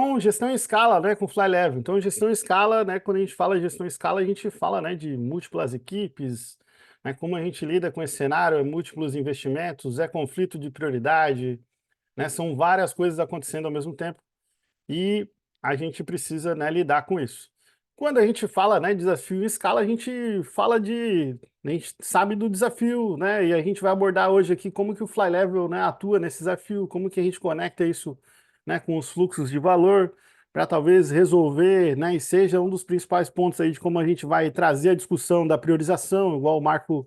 Então, gestão em escala, né, com Fly Level. Então, gestão em escala, né, quando a gente fala de gestão em escala, a gente fala, né, de múltiplas equipes, né, como a gente lida com esse cenário, múltiplos investimentos, é conflito de prioridade, né, são várias coisas acontecendo ao mesmo tempo e a gente precisa, né, lidar com isso. Quando a gente fala, né, desafio em escala, a gente sabe do desafio, né, e a gente vai abordar hoje aqui como que o Fly Level, né, atua nesse desafio, como que a gente conecta isso, né, com os fluxos de valor, para talvez resolver, né, e seja um dos principais pontos aí de como a gente vai trazer a discussão da priorização, igual o Marco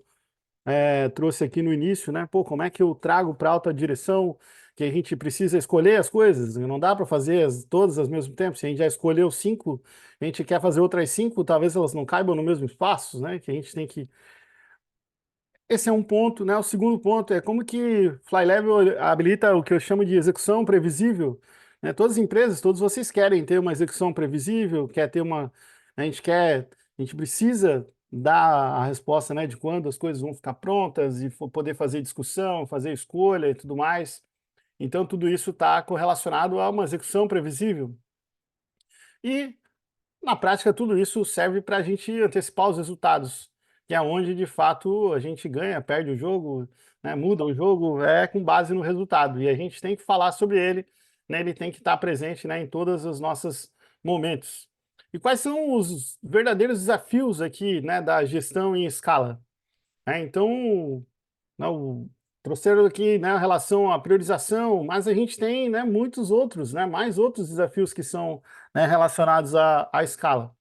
trouxe aqui no início, né? Pô, como é que eu trago para alta direção que a gente precisa escolher as coisas? Não dá para fazer todas ao mesmo tempo. Se a gente já escolheu cinco, a gente quer fazer outras cinco, talvez elas não caibam no mesmo espaço, né? Que a gente tem que. Esse é um ponto, né? O segundo ponto é como que Fly Level habilita o que eu chamo de execução previsível, né? Todas as empresas, todos vocês querem ter uma execução previsível, quer ter uma, a gente precisa dar a resposta, né, de quando as coisas vão ficar prontas e poder fazer discussão, fazer escolha e tudo mais. Então tudo isso está correlacionado a uma execução previsível. E na prática, tudo isso serve para a gente antecipar os resultados, que é onde de fato a gente ganha, perde o jogo, né, muda o jogo, é com base no resultado. E a gente tem que falar sobre ele, né, ele tem que estar presente, né, em todos os nossos momentos. E quais são os verdadeiros desafios aqui, né, da gestão em escala? Então, não, trouxeram aqui, né, a relação à priorização, mas a gente tem, né, muitos outros, né, mais outros desafios que são, né, relacionados à escala.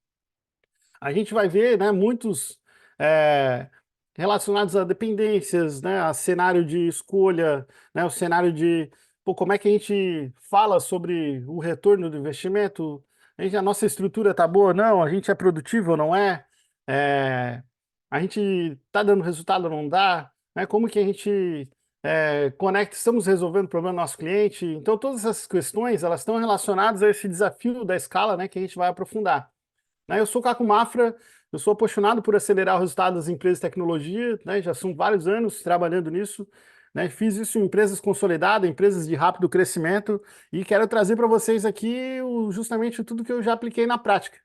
A gente vai ver, né, muitos é, relacionados a dependências, né, a cenário de escolha, né, o cenário de pô, como é que a gente fala sobre o retorno do investimento, a nossa estrutura está boa ou não, a gente é produtivo ou não é, é a gente está dando resultado ou não dá, né, como que a gente conecta, estamos resolvendo o problema do nosso cliente, então todas essas questões, elas estão relacionadas a esse desafio da escala, né, que a gente vai aprofundar. Né? Eu sou o Caco Mafra, eu sou apaixonado por acelerar o resultado das empresas de tecnologia, né? Já são vários anos trabalhando nisso, né? Fiz isso em empresas consolidadas, empresas de rápido crescimento, e quero trazer para vocês aqui justamente tudo que eu já apliquei na prática.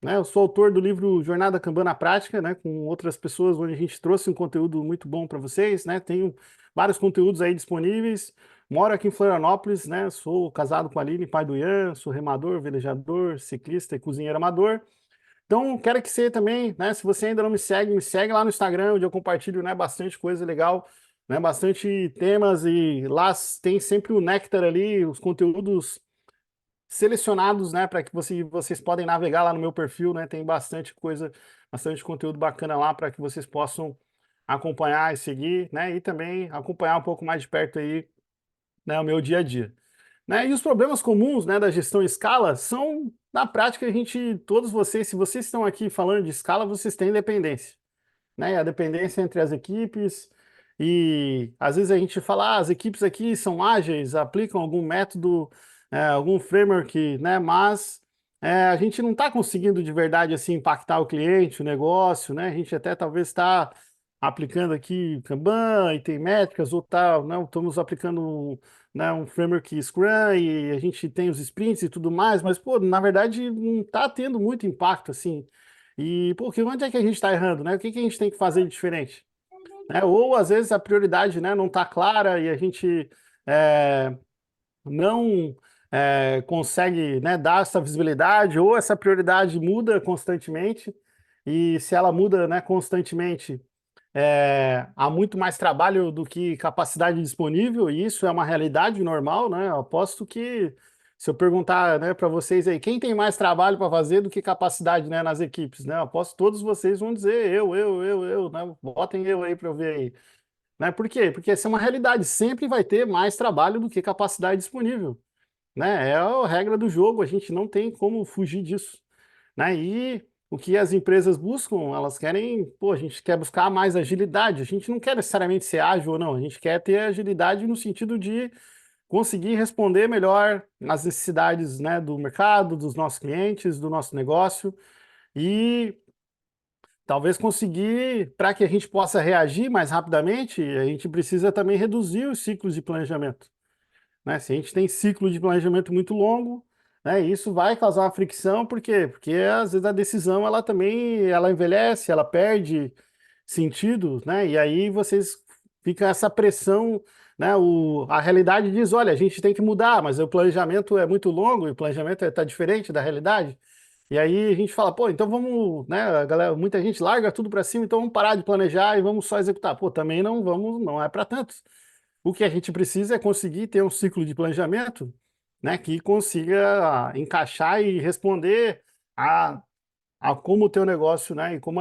Né? Eu sou autor do livro Jornada Kanban na Prática, né? Com outras pessoas, onde a gente trouxe um conteúdo muito bom para vocês, né? Tenho vários conteúdos aí disponíveis. Moro aqui em Florianópolis, né? Sou casado com a Aline, pai do Ian, sou remador, velejador, ciclista e cozinheiro amador. Então, quero que você também, né, se você ainda não me segue lá no Instagram, onde eu compartilho, né, bastante coisa legal, né, bastante temas e lá tem sempre o Nectar ali, os conteúdos selecionados, né, para que vocês podem navegar lá no meu perfil, né, tem bastante coisa, bastante conteúdo bacana lá para que vocês possam acompanhar e seguir, né, e também acompanhar um pouco mais de perto aí, né, o meu dia a dia. Né? E os problemas comuns, né, da gestão em escala são, na prática, todos vocês, se vocês estão aqui falando de escala, vocês têm dependência, né? A dependência entre as equipes e às vezes a gente fala, as equipes aqui são ágeis, aplicam algum método, algum framework, né? Mas a gente não está conseguindo de verdade assim impactar o cliente, o negócio, né? A gente até talvez está aplicando aqui Kanban e tem métricas ou tal, não, estamos aplicando né, um framework Scrum e a gente tem os sprints e tudo mais, mas pô, na verdade não está tendo muito impacto assim. E, pô, onde é que a gente está errando, né? O que que a gente tem que fazer de diferente? Né? Ou, às vezes, a prioridade, né, não está clara e a gente é, não consegue, né, dar essa visibilidade, ou essa prioridade muda constantemente, e se ela muda, né, constantemente, há muito mais trabalho do que capacidade disponível, e isso é uma realidade normal, né? Eu aposto que se eu perguntar, né, para vocês aí, quem tem mais trabalho para fazer do que capacidade, né, nas equipes, né? Eu aposto que todos vocês vão dizer eu, né? Botem eu aí para eu ver aí, né? Por quê? Porque essa é uma realidade, sempre vai ter mais trabalho do que capacidade disponível, né? É a regra do jogo, a gente não tem como fugir disso, né? E o que as empresas buscam, elas querem, pô, a gente quer buscar mais agilidade, a gente não quer necessariamente ser ágil ou não, a gente quer ter agilidade no sentido de conseguir responder melhor às necessidades, né, do mercado, dos nossos clientes, do nosso negócio e talvez conseguir, para que a gente possa reagir mais rapidamente, a gente precisa também reduzir os ciclos de planejamento, né? Se a gente tem ciclo de planejamento muito longo, né? E isso vai causar uma fricção, por quê? Porque às vezes a decisão ela também ela envelhece, ela perde sentido, né? E aí vocês fica essa pressão, né? A realidade diz, olha, a gente tem que mudar, mas o planejamento é muito longo e o planejamento está diferente da realidade. E aí a gente fala, pô, então vamos, né? A galera, muita gente larga tudo para cima, então vamos parar de planejar e vamos só executar. Pô, também não vamos, não é para tantos. O que a gente precisa é conseguir ter um ciclo de planejamento, né, que consiga encaixar e responder a, a como o teu negócio, né, e como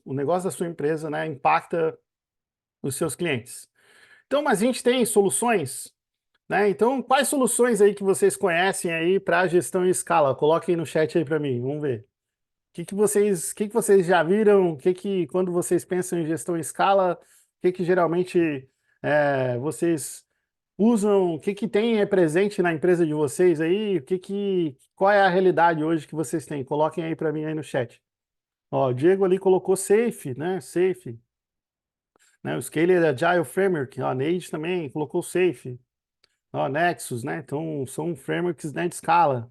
o negócio da sua empresa, né, impacta os seus clientes. Então, mas a gente tem soluções, né? Então, quais soluções aí que vocês conhecem aí para gestão em escala? Coloquem no chat aí para mim, vamos ver. O que que vocês já viram? Quando vocês pensam em gestão em escala, o que geralmente vocês usam? O que tem presente na empresa de vocês aí? Qual é a realidade hoje que vocês têm? Coloquem aí para mim aí no chat. Ó, o Diego ali colocou Safe, né? Safe, né? O Scalar Agile Framework. Ó, a Neide também colocou Safe. Ó, Nexus, né? Então são frameworks, né, de escala.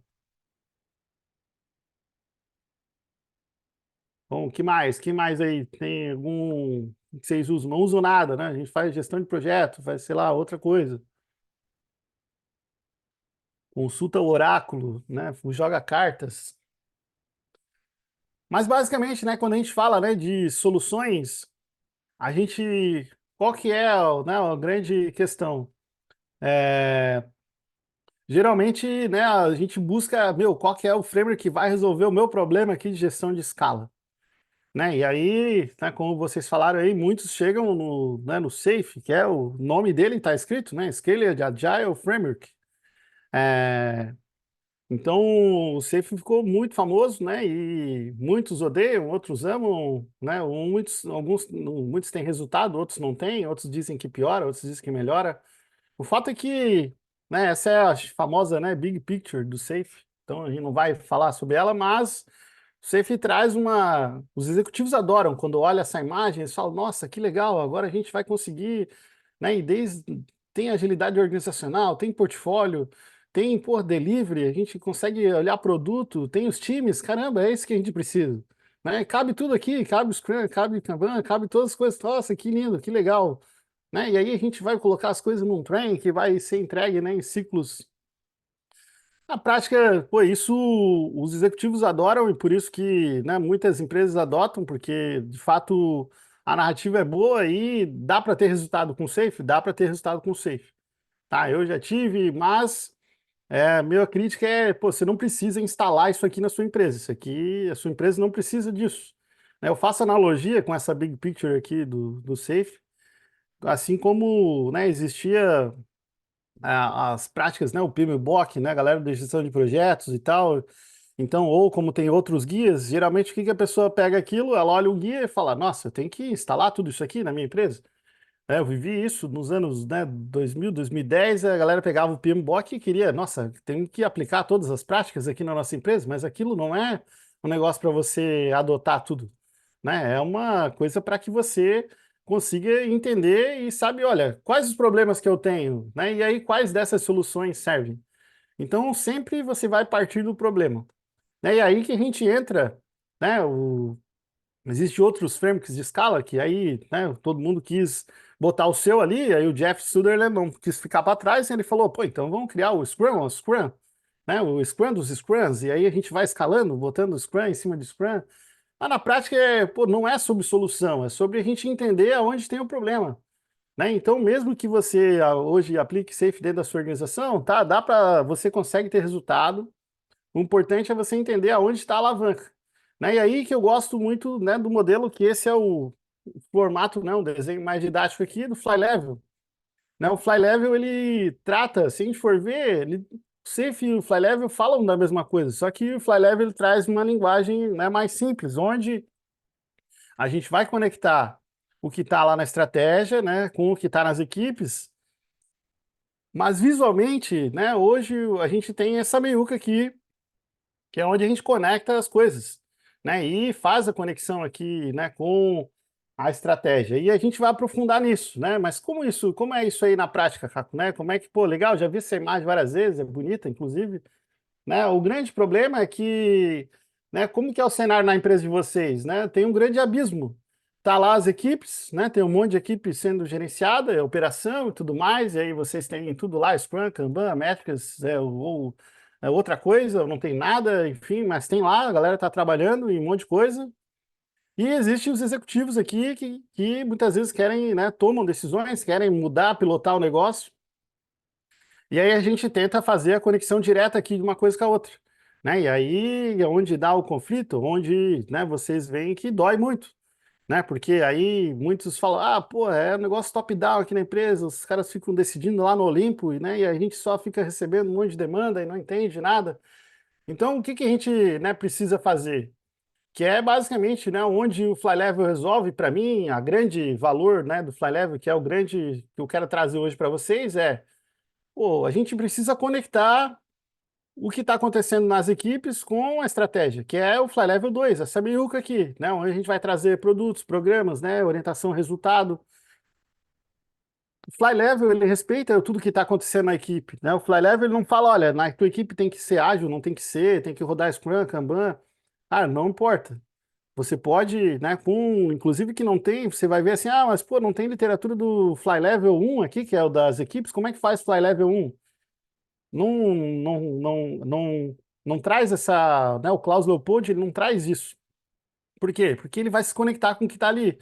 Bom, o que mais? Que mais aí? Tem algum que vocês usam? Não usam nada, né? A gente faz gestão de projeto, faz, sei lá, outra coisa. Consulta o oráculo, né? Joga cartas. Mas basicamente, né, quando a gente fala, né, de soluções, a gente, qual que é, né, a grande questão? É, geralmente, né, a gente busca, meu, qual que é o framework que vai resolver o meu problema aqui de gestão de escala, né? E aí, né, como vocês falaram aí, muitos chegam no, né, no SAFe, que é o nome dele está escrito, né? Scaled Agile Framework. É, então, o Safe ficou muito famoso, né? E muitos odeiam, outros amam, né? Muitos têm resultado, outros não têm, outros dizem que piora, outros dizem que melhora. O fato é que, né, essa é a famosa, né, big picture do Safe. Então, a gente não vai falar sobre ela, mas o Safe traz uma. Os executivos adoram quando olham essa imagem, eles falam: nossa, que legal, agora a gente vai conseguir, né? E desde tem agilidade organizacional, tem portfólio, tem por delivery, a gente consegue olhar produto, tem os times, caramba, é isso que a gente precisa. Né? Cabe tudo aqui, cabe o Scrum, cabe o Kanban, cabe todas as coisas. Nossa, que lindo, que legal. Né? E aí a gente vai colocar as coisas num trem que vai ser entregue, né, em ciclos. Na prática, pô, isso os executivos adoram e por isso que, né, muitas empresas adotam, porque de fato a narrativa é boa e dá para ter resultado com Safe, dá para ter resultado com Safe. Tá, eu já tive, mas minha crítica é, pô, você não precisa instalar isso aqui na sua empresa. Isso aqui, a sua empresa não precisa disso. Né, eu faço analogia com essa big picture aqui do Safe, assim como, né, existia as práticas, né, o PMBOK, né, a galera da gestão de projetos e tal. Então, ou como tem outros guias, geralmente o que que a pessoa pega aquilo, ela olha o guia e fala, nossa, eu tenho que instalar tudo isso aqui na minha empresa. Eu vivi isso nos anos, né, 2000, 2010, a galera pegava o PMBOK e queria, nossa, tem que aplicar todas as práticas aqui na nossa empresa, mas aquilo não é um negócio para você adotar tudo, né? É uma coisa para que você consiga entender e sabe, olha, quais os problemas que eu tenho, né? E aí quais dessas soluções servem. Então, sempre você vai partir do problema, né? E aí que a gente entra, né? Existem outros frameworks de escala que aí, né, todo mundo quis botar o seu ali, aí o Jeff Sutherland não quis ficar para trás, e ele falou, pô, então vamos criar o Scrum, né, o Scrum dos Scrums, e aí a gente vai escalando, botando o Scrum em cima de Scrum. Mas na prática, pô, não é sobre solução, é sobre a gente entender aonde tem o problema. Né? Então, mesmo que você hoje aplique Safe dentro da sua organização, tá, você consegue ter resultado. O importante é você entender aonde está a alavanca. Né? E aí que eu gosto muito, né, do modelo, que esse é o formato, né, um desenho mais didático aqui do Fly Level. Né? O Fly Level, ele trata, se a gente for ver, o Safe e o Fly Level falam da mesma coisa, só que o Fly Level ele traz uma linguagem, né, mais simples, onde a gente vai conectar o que está lá na estratégia, né, com o que está nas equipes, mas visualmente, né, hoje a gente tem essa meiuca aqui, que é onde a gente conecta as coisas, né? E faz a conexão aqui, né, com a estratégia. E a gente vai aprofundar nisso, né? Mas como é isso aí na prática, Caco, né? Como é que, pô, legal, já vi essa imagem várias vezes, é bonita, inclusive, né? O grande problema é que, né, como que é o cenário na empresa de vocês, né? Tem um grande abismo. Tá lá as equipes, né? Tem um monte de equipe sendo gerenciada, operação e tudo mais, e aí vocês têm tudo lá, Scrum, Kanban, métricas, ou outra coisa, ou não tem nada, enfim, mas tem lá, a galera tá trabalhando em um monte de coisa. E existem os executivos aqui que muitas vezes querem, né, tomam decisões, querem mudar, pilotar o negócio. E aí a gente tenta fazer a conexão direta aqui de uma coisa com a outra, né? E aí é onde dá o conflito, onde, né, vocês veem que dói muito, né? Porque aí muitos falam, ah, pô, é um negócio top-down aqui na empresa, os caras ficam decidindo lá no Olimpo, né? E a gente só fica recebendo um monte de demanda e não entende nada. Então, o que que a gente, né, precisa fazer? Que é basicamente, né, onde o Fly Level resolve, para mim, a grande valor, né, do Fly Level, que é o grande que eu quero trazer hoje para vocês, é, pô, a gente precisa conectar o que está acontecendo nas equipes com a estratégia, que é o Fly Level 2, essa meiuca aqui, né, onde a gente vai trazer produtos, programas, né, orientação, resultado. O Fly Level, ele respeita tudo que está acontecendo na equipe, né? O Fly Level, ele não fala, olha, na tua equipe tem que ser ágil, não tem que ser, tem que rodar Scrum, Kanban. Ah, não importa. Você pode, né, inclusive que não tem, você vai ver assim, ah, mas pô, não tem literatura do Fly Level 1 aqui, que é o das equipes, como é que faz Fly Level 1? Não, não traz essa, né, o Klaus Leopold, ele não traz isso. Por quê? Porque ele vai se conectar com o que está ali. O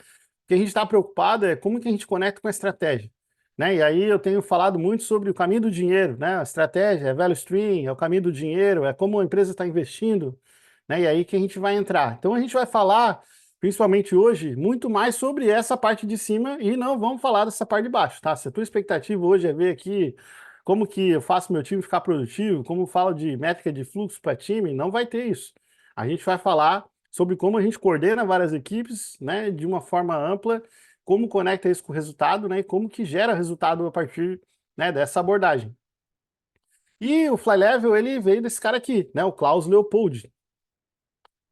que a gente está preocupado é como que a gente conecta com a estratégia, né? E aí eu tenho falado muito sobre o caminho do dinheiro, né? A estratégia é value stream, é o caminho do dinheiro, é como a empresa está investindo, né? E aí que a gente vai entrar. Então a gente vai falar, principalmente hoje, muito mais sobre essa parte de cima e não vamos falar dessa parte de baixo, tá? Se a tua expectativa hoje é ver aqui como que eu faço meu time ficar produtivo, como eu falo de métrica de fluxo para time, não vai ter isso. A gente vai falar sobre como a gente coordena várias equipes, né, de uma forma ampla, como conecta isso com o resultado, né, e como que gera resultado a partir, né, dessa abordagem. E o Fly Level, ele veio desse cara aqui, né, o Klaus Leopold.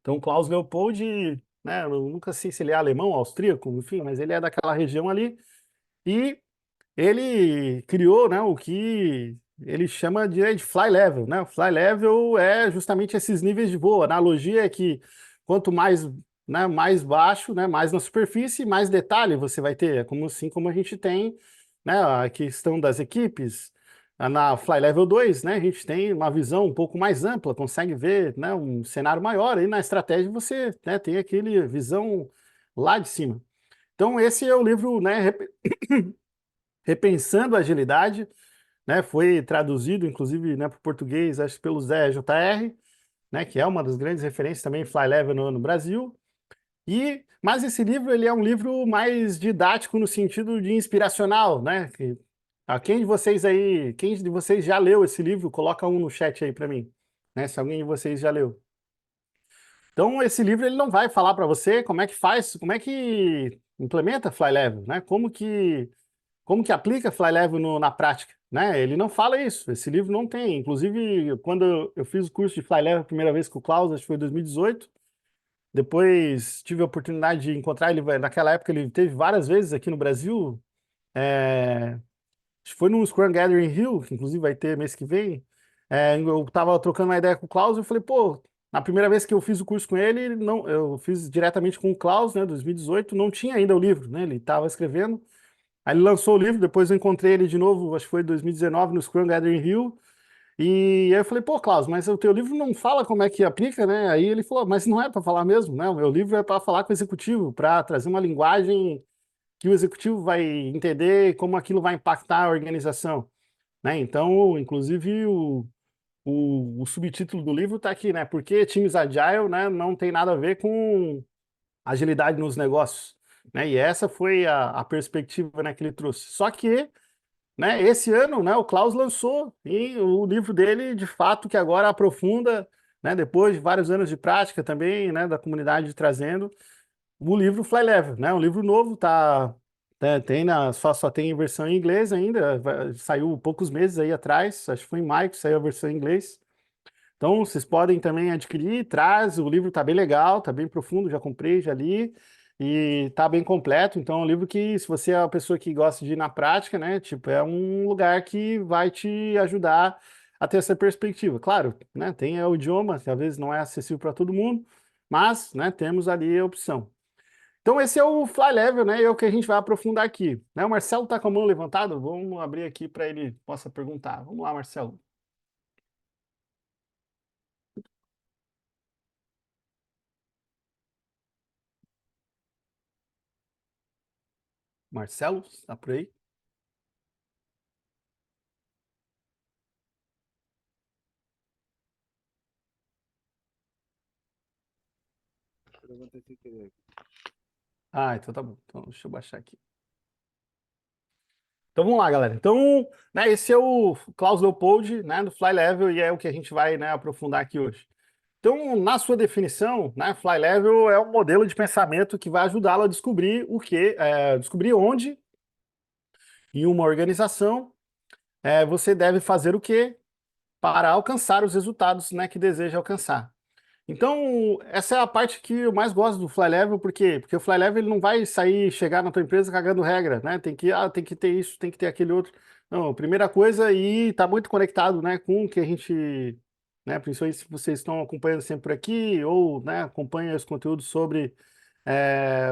Então, o Klaus Leopold, né, eu nunca sei se ele é alemão, austríaco, enfim, mas ele é daquela região ali, e ele criou, né, o que ele chama de fly level, né? O fly level é justamente esses níveis de voo. A analogia é que quanto mais, né, mais baixo, né, mais na superfície, mais detalhe você vai ter. É como assim como a gente tem, né, a questão das equipes. Na Fly Level 2, né, a gente tem uma visão um pouco mais ampla, consegue ver, né, um cenário maior. E na estratégia você, né, tem aquele visão lá de cima. Então esse é o livro, né, Repensando a Agilidade, né? Foi traduzido, inclusive, né, para o português, acho que pelo Zé JR, né, que é uma das grandes referências também Fly Level no Brasil. Mas esse livro ele é um livro mais didático no sentido de inspiracional, né? Quem de vocês aí, quem de vocês já leu esse livro? Coloca um no chat aí para mim, né? Se alguém de vocês já leu. Então, esse livro ele não vai falar para você como é que faz, como é que implementa Fly Level, né? Como que aplica Fly Level na prática, né? Ele não fala isso, esse livro não tem. Inclusive, quando eu fiz o curso de Fly Level a primeira vez com o Klaus, acho que foi em 2018, depois tive a oportunidade de encontrar ele, naquela época ele teve várias vezes aqui no Brasil, acho que foi no Scrum Gathering Rio, que inclusive vai ter mês que vem. Eu estava trocando uma ideia com o Klaus e eu falei, pô, na primeira vez que eu fiz o curso com ele, não, eu fiz diretamente com o Klaus, né, 2018, não tinha ainda o livro, né, ele estava escrevendo. Aí ele lançou o livro, depois eu encontrei ele de novo, acho que foi em 2019, no Scrum Gathering Rio. E aí eu falei, pô, Klaus, mas o teu livro não fala como é que aplica, né? Aí ele falou, mas não é para falar mesmo, né? O meu livro é para falar com o executivo, para trazer uma linguagem que o executivo vai entender como aquilo vai impactar a organização, né? Então, inclusive, o subtítulo do livro está aqui, né? Porque times agile, né, não tem nada a ver com agilidade nos negócios, né? E essa foi a perspectiva, né, que ele trouxe. Só que, né, esse ano, né, o Klaus lançou e o livro dele, de fato, que agora aprofunda, né, depois de vários anos de prática também, né, da comunidade trazendo o livro Fly Level, né? Um livro novo, tá, né, só tem em versão em inglês ainda, saiu poucos meses aí atrás, acho que foi em maio que saiu a versão em inglês. Então, vocês podem também adquirir, traz, o livro está bem legal, está bem profundo, já comprei, já li, e está bem completo. Então, é um livro que, se você é uma pessoa que gosta de ir na prática, né, tipo, é um lugar que vai te ajudar a ter essa perspectiva. Claro, né, tem o idioma, que às vezes não é acessível para todo mundo, mas, né, temos ali a opção. Então esse é o Fly Level, né, é o que a gente vai aprofundar aqui. Né, o Marcelo está com a mão levantada, vamos abrir aqui para ele possa perguntar. Vamos lá, Marcelo. Marcelo, está por aí? Ah, então tá bom. Então deixa eu baixar aqui. Então vamos lá, galera. Então, né, esse é o Klaus Leopold, né, do Fly Level, e é o que a gente vai, né, aprofundar aqui hoje. Então, na sua definição, né, Fly Level é um modelo de pensamento que vai ajudá-lo a descobrir o que, descobrir onde em uma organização você deve fazer o que para alcançar os resultados, né, que deseja alcançar. Então, essa é a parte que eu mais gosto do Fly Level, por quê? Porque o Fly Level ele não vai sair, chegar na tua empresa cagando regra, né? Tem que ter isso, tem que ter aquele outro. Não, primeira coisa, e está muito conectado, né, com o que a gente, né, principalmente se vocês estão acompanhando sempre por aqui, ou, né, acompanham os conteúdos sobre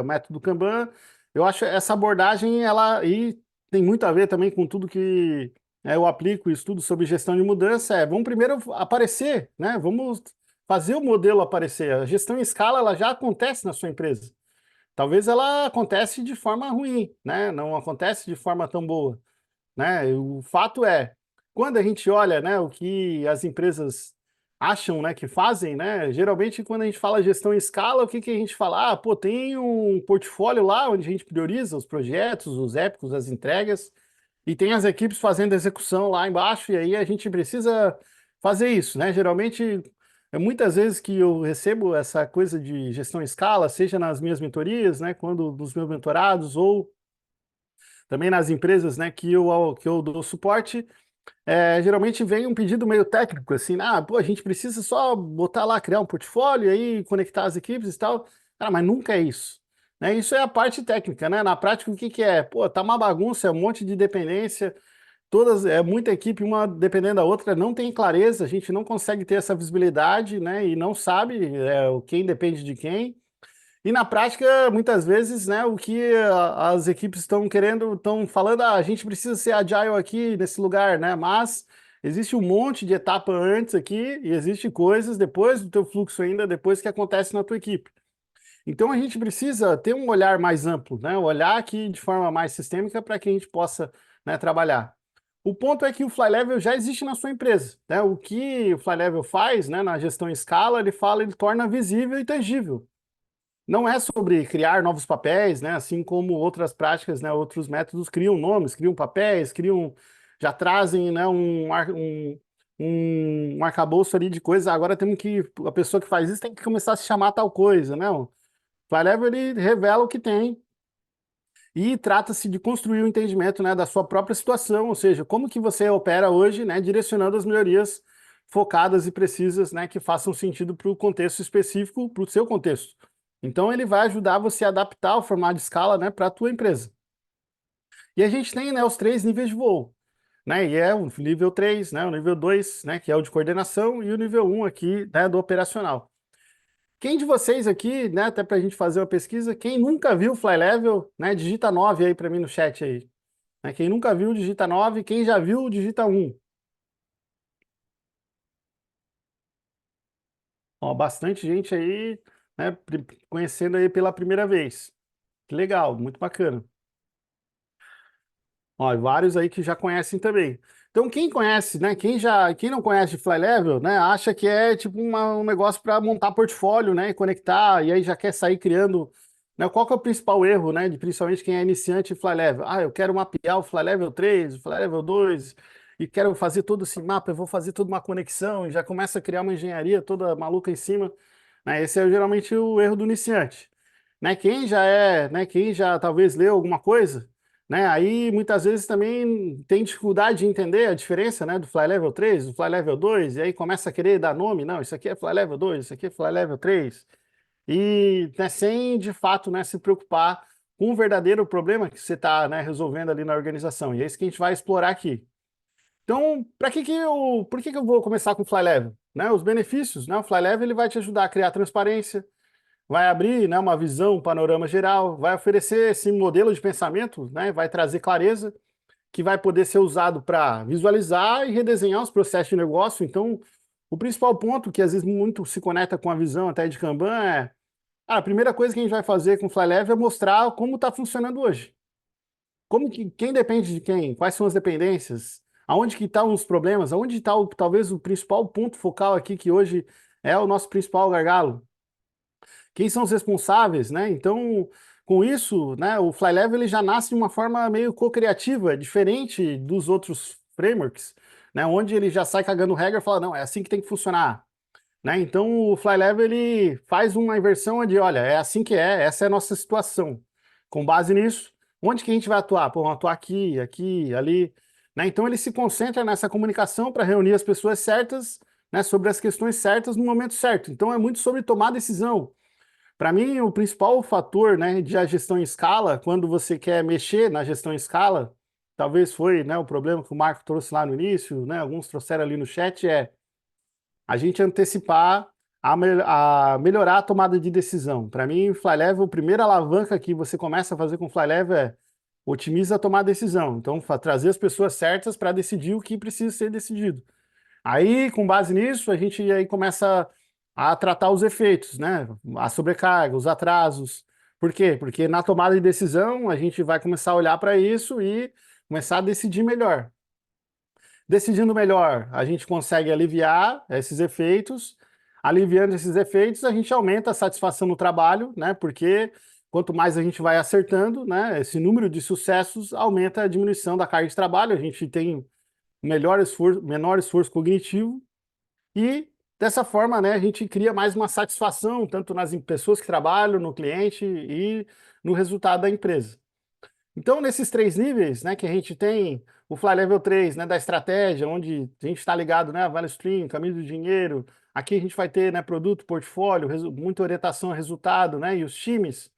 o método Kanban, eu acho essa abordagem, ela e tem muito a ver também com tudo que eu aplico, estudo sobre gestão de mudança, vamos primeiro aparecer, né? Vamos fazer o modelo aparecer. A gestão em escala ela já acontece na sua empresa. Talvez ela acontece de forma ruim, né? Não acontece de forma tão boa, né? O fato é, quando a gente olha, né, o que as empresas acham, né, que fazem, né? Geralmente quando a gente fala gestão em escala, o que que a gente fala? Ah, pô, tem um portfólio lá onde a gente prioriza os projetos, os épicos, as entregas, e tem as equipes fazendo execução lá embaixo, e aí a gente precisa fazer isso, né? Geralmente, muitas vezes que eu recebo essa coisa de gestão em escala, seja nas minhas mentorias, né, quando nos meus mentorados, ou também nas empresas, né, que eu dou suporte, geralmente vem um pedido meio técnico, assim, pô, a gente precisa só botar lá, criar um portfólio, aí conectar as equipes e tal. Cara, mas nunca é isso. Né? Isso é a parte técnica, né? Na prática, o que que é? Pô, tá uma bagunça, é um monte de dependência, muita equipe, uma dependendo da outra, não tem clareza, a gente não consegue ter essa visibilidade, né? E não sabe quem depende de quem. E na prática, muitas vezes, né, o que as equipes estão querendo, estão falando, a gente precisa ser agile aqui nesse lugar, né? Mas existe um monte de etapa antes aqui e existe coisas depois do teu fluxo ainda, depois que acontece na tua equipe. Então a gente precisa ter um olhar mais amplo, né? Um olhar aqui de forma mais sistêmica para que a gente possa, né, trabalhar. O ponto é que o Fly Level já existe na sua empresa, né? O que o Fly Level faz, né, na gestão em escala, ele fala, ele torna visível e tangível. Não é sobre criar novos papéis, né? Assim como outras práticas, né? Outros métodos criam nomes, criam papéis, criam, já trazem, né? Um arcabouço ali de coisas. Agora temos que a pessoa que faz isso tem que começar a se chamar tal coisa, né? O Flywheel ele revela o que tem e trata-se de construir o entendimento, né? Da sua própria situação, ou seja, como que você opera hoje, né? Direcionando as melhorias focadas e precisas, né? Que façam sentido para o contexto específico, para o seu contexto. Então ele vai ajudar você a adaptar o formato de escala, né, para a tua empresa. E a gente tem, né, os três níveis de voo, né? E é o nível 3, né, o nível 2, né, que é o de coordenação, e o nível um aqui, né, do operacional. Quem de vocês aqui, né, até para a gente fazer uma pesquisa, quem nunca viu o Fly Level, né, digita 9 aí para mim no chat aí. Né? Quem nunca viu, digita 9. Quem já viu, digita um. Ó, bastante gente aí, né, conhecendo aí pela primeira vez. Que legal, muito bacana. Ó, e vários aí que já conhecem também. Então, quem conhece, né? Quem não conhece de Fly Level, né? Acha que é tipo um negócio para montar portfólio, né? E conectar, e aí já quer sair criando. Né? Qual que é o principal erro, né? De principalmente quem é iniciante em Fly Level? Ah, eu quero mapear o Fly Level 3, o Fly Level 2, e quero fazer todo esse mapa, eu vou fazer toda uma conexão, e já começa a criar uma engenharia toda maluca em cima. Né? Esse é geralmente o erro do iniciante. Né? Quem já talvez leu alguma coisa né? Aí muitas vezes também tem dificuldade de entender a diferença, né, do Fly Level 3, do Fly Level 2, e aí começa a querer dar nome, não, isso aqui é Fly Level 2, isso aqui é Fly Level 3, e né, sem de fato, né, se preocupar com o verdadeiro problema que você está, né, resolvendo ali na organização. E é isso que a gente vai explorar aqui. Então, por que que eu vou começar com o Fly Level? Né, os benefícios, né? O Fly Level ele vai te ajudar a criar transparência, vai abrir, né, uma visão, um panorama geral, vai oferecer esse modelo de pensamento, né, vai trazer clareza, que vai poder ser usado para visualizar e redesenhar os processos de negócio. Então, o principal ponto que às vezes muito se conecta com a visão até de Kanban é a primeira coisa que a gente vai fazer com o Fly Level é mostrar como está funcionando hoje. Quem depende de quem? Quais são as dependências? Aonde que estão os problemas? Aonde está talvez o principal ponto focal aqui que hoje é o nosso principal gargalo? Quem são os responsáveis, né? Então, com isso, né, o Fly Level ele já nasce de uma forma meio co-criativa, diferente dos outros frameworks, né, onde ele já sai cagando regra e fala, não, é assim que tem que funcionar, né? Então, o Fly Level ele faz uma inversão de, olha, é assim que é, essa é a nossa situação. Com base nisso, onde que a gente vai atuar? Pô, vamos atuar aqui, aqui, ali, né? Então, ele se concentra nessa comunicação para reunir as pessoas certas, né, sobre as questões certas no momento certo. Então, é muito sobre tomar decisão. Para mim, o principal fator, né, de a gestão em escala, quando você quer mexer na gestão em escala, talvez foi, né, o problema que o Marco trouxe lá no início, né, alguns trouxeram ali no chat, é a gente antecipar a melhorar a tomada de decisão. Para mim, Fly Level, a primeira alavanca que você começa a fazer com Fly Level é otimiza a tomada de decisão. Então, trazer as pessoas certas para decidir o que precisa ser decidido. Aí, com base nisso, a gente aí começa a tratar os efeitos, né? A sobrecarga, os atrasos. Por quê? Porque na tomada de decisão, a gente vai começar a olhar para isso e começar a decidir melhor. Decidindo melhor, a gente consegue aliviar esses efeitos. Aliviando esses efeitos, a gente aumenta a satisfação no trabalho, né? Porque quanto mais a gente vai acertando, né? Esse número de sucessos aumenta a diminuição da carga de trabalho. A gente tem menor esforço cognitivo e dessa forma, né, a gente cria mais uma satisfação tanto nas pessoas que trabalham, no cliente e no resultado da empresa. Então, nesses três níveis, né, que a gente tem o Fly Level 3, né, da estratégia, onde a gente está ligado, né, a Value Stream, caminho do dinheiro, aqui a gente vai ter, né, produto, portfólio, muita orientação a resultado, né, e os times,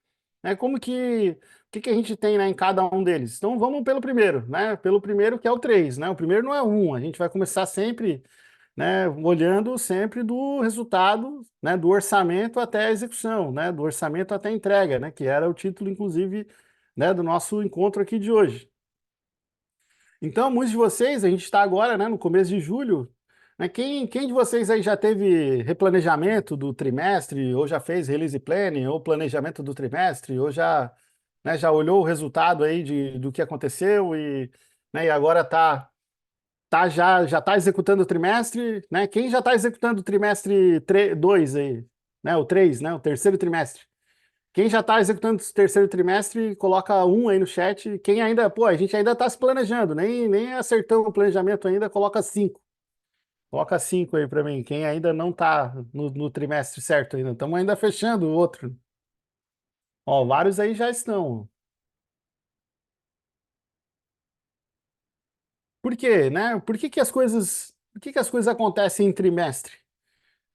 né, o que que a gente tem, né, em cada um deles? Então, vamos pelo primeiro, né, pelo primeiro que é o 3, né, o primeiro não é um, a gente vai começar sempre, né, olhando sempre do resultado, né, do orçamento até a execução, né, do orçamento até a entrega, né, que era o título, inclusive, né, do nosso encontro aqui de hoje. Então, muitos de vocês, a gente está agora, né, no começo de julho, né, quem de vocês aí já teve replanejamento do trimestre, ou já fez release planning, ou planejamento do trimestre, ou já, né, já olhou o resultado aí do que aconteceu né, e agora já está executando o trimestre, né? Quem já está executando o trimestre 2 aí, né? O 3, né? O terceiro trimestre. Quem já está executando o terceiro trimestre, coloca um aí no chat. Quem ainda, pô, a gente ainda está se planejando, nem acertamos o planejamento ainda, coloca 5. Coloca 5 aí para mim. Quem ainda não está no trimestre certo ainda. Estamos ainda fechando o outro. Ó, vários aí já estão. Por quê, né? Por que que as coisas acontecem em trimestre?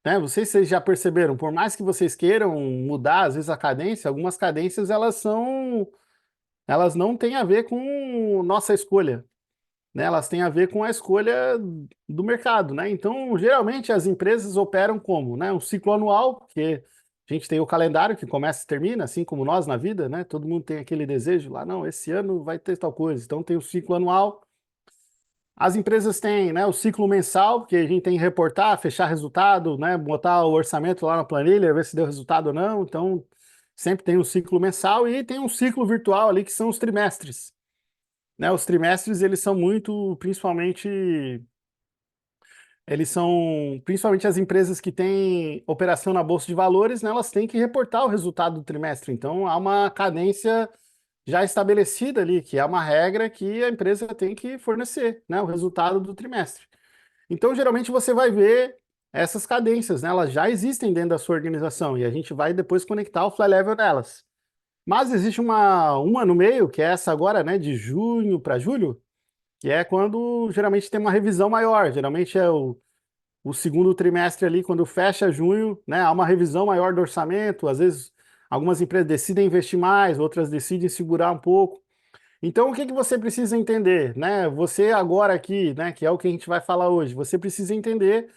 Né? Não sei se vocês já perceberam, por mais que vocês queiram mudar, às vezes, a cadência, algumas cadências elas não têm a ver com nossa escolha, né? Elas têm a ver com a escolha do mercado, né? Então, geralmente, as empresas operam como, né? Um ciclo anual, porque a gente tem o calendário que começa e termina, assim como nós na vida, né? Todo mundo tem aquele desejo lá, não, esse ano vai ter tal coisa. Então, tem o ciclo anual. As empresas têm, né, o ciclo mensal, que a gente tem que reportar, fechar resultado, né, botar o orçamento lá na planilha, ver se deu resultado ou não. Então, sempre tem um ciclo mensal e tem um ciclo virtual ali, que são os trimestres. Né, os trimestres, principalmente as empresas que têm operação na Bolsa de Valores, né, elas têm que reportar o resultado do trimestre. Então, há uma cadência já estabelecida ali, que é uma regra que a empresa tem que fornecer, né, o resultado do trimestre. Então, geralmente você vai ver essas cadências, né? Elas já existem dentro da sua organização e a gente vai depois conectar o fly level nelas. Mas existe uma no meio, que é essa agora, né, de junho para julho, que é quando geralmente tem uma revisão maior. Geralmente é o segundo trimestre ali, quando fecha junho, né, há uma revisão maior do orçamento. Às vezes algumas empresas decidem investir mais, outras decidem segurar um pouco. Então, o que que você precisa entender, né? Você agora aqui, né, que é o que a gente vai falar hoje, você precisa entender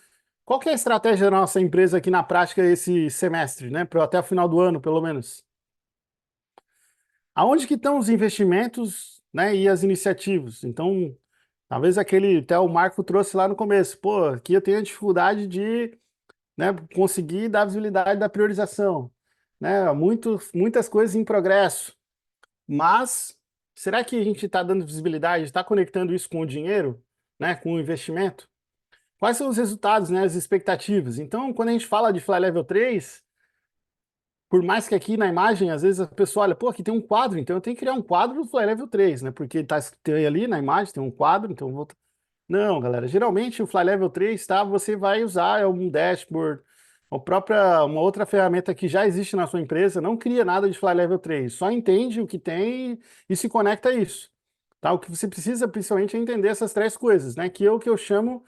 qual que é a estratégia da nossa empresa aqui na prática esse semestre, né, até o final do ano, pelo menos. Aonde que estão os investimentos, né, e as iniciativas? Então, talvez aquele, até o Marco trouxe lá no começo, pô, aqui eu tenho a dificuldade de, né, conseguir dar visibilidade da priorização, né, muitas coisas em progresso, mas será que a gente está dando visibilidade, está conectando isso com o dinheiro, né, com o investimento? Quais são os resultados, né, as expectativas? Então, quando a gente fala de Fly Level 3, por mais que aqui na imagem, às vezes a pessoa olha, pô, aqui tem um quadro, então eu tenho que criar um quadro do Fly Level 3, né? Porque tá escrito ali na imagem, tem um quadro, então eu vou. Não, galera, geralmente o Fly Level 3, tá? Você vai usar um dashboard, uma outra ferramenta que já existe na sua empresa, não cria nada de Fly Level 3, só entende o que tem e se conecta a isso. Tá? O que você precisa, principalmente, é entender essas três coisas, né? Que é o que eu chamo,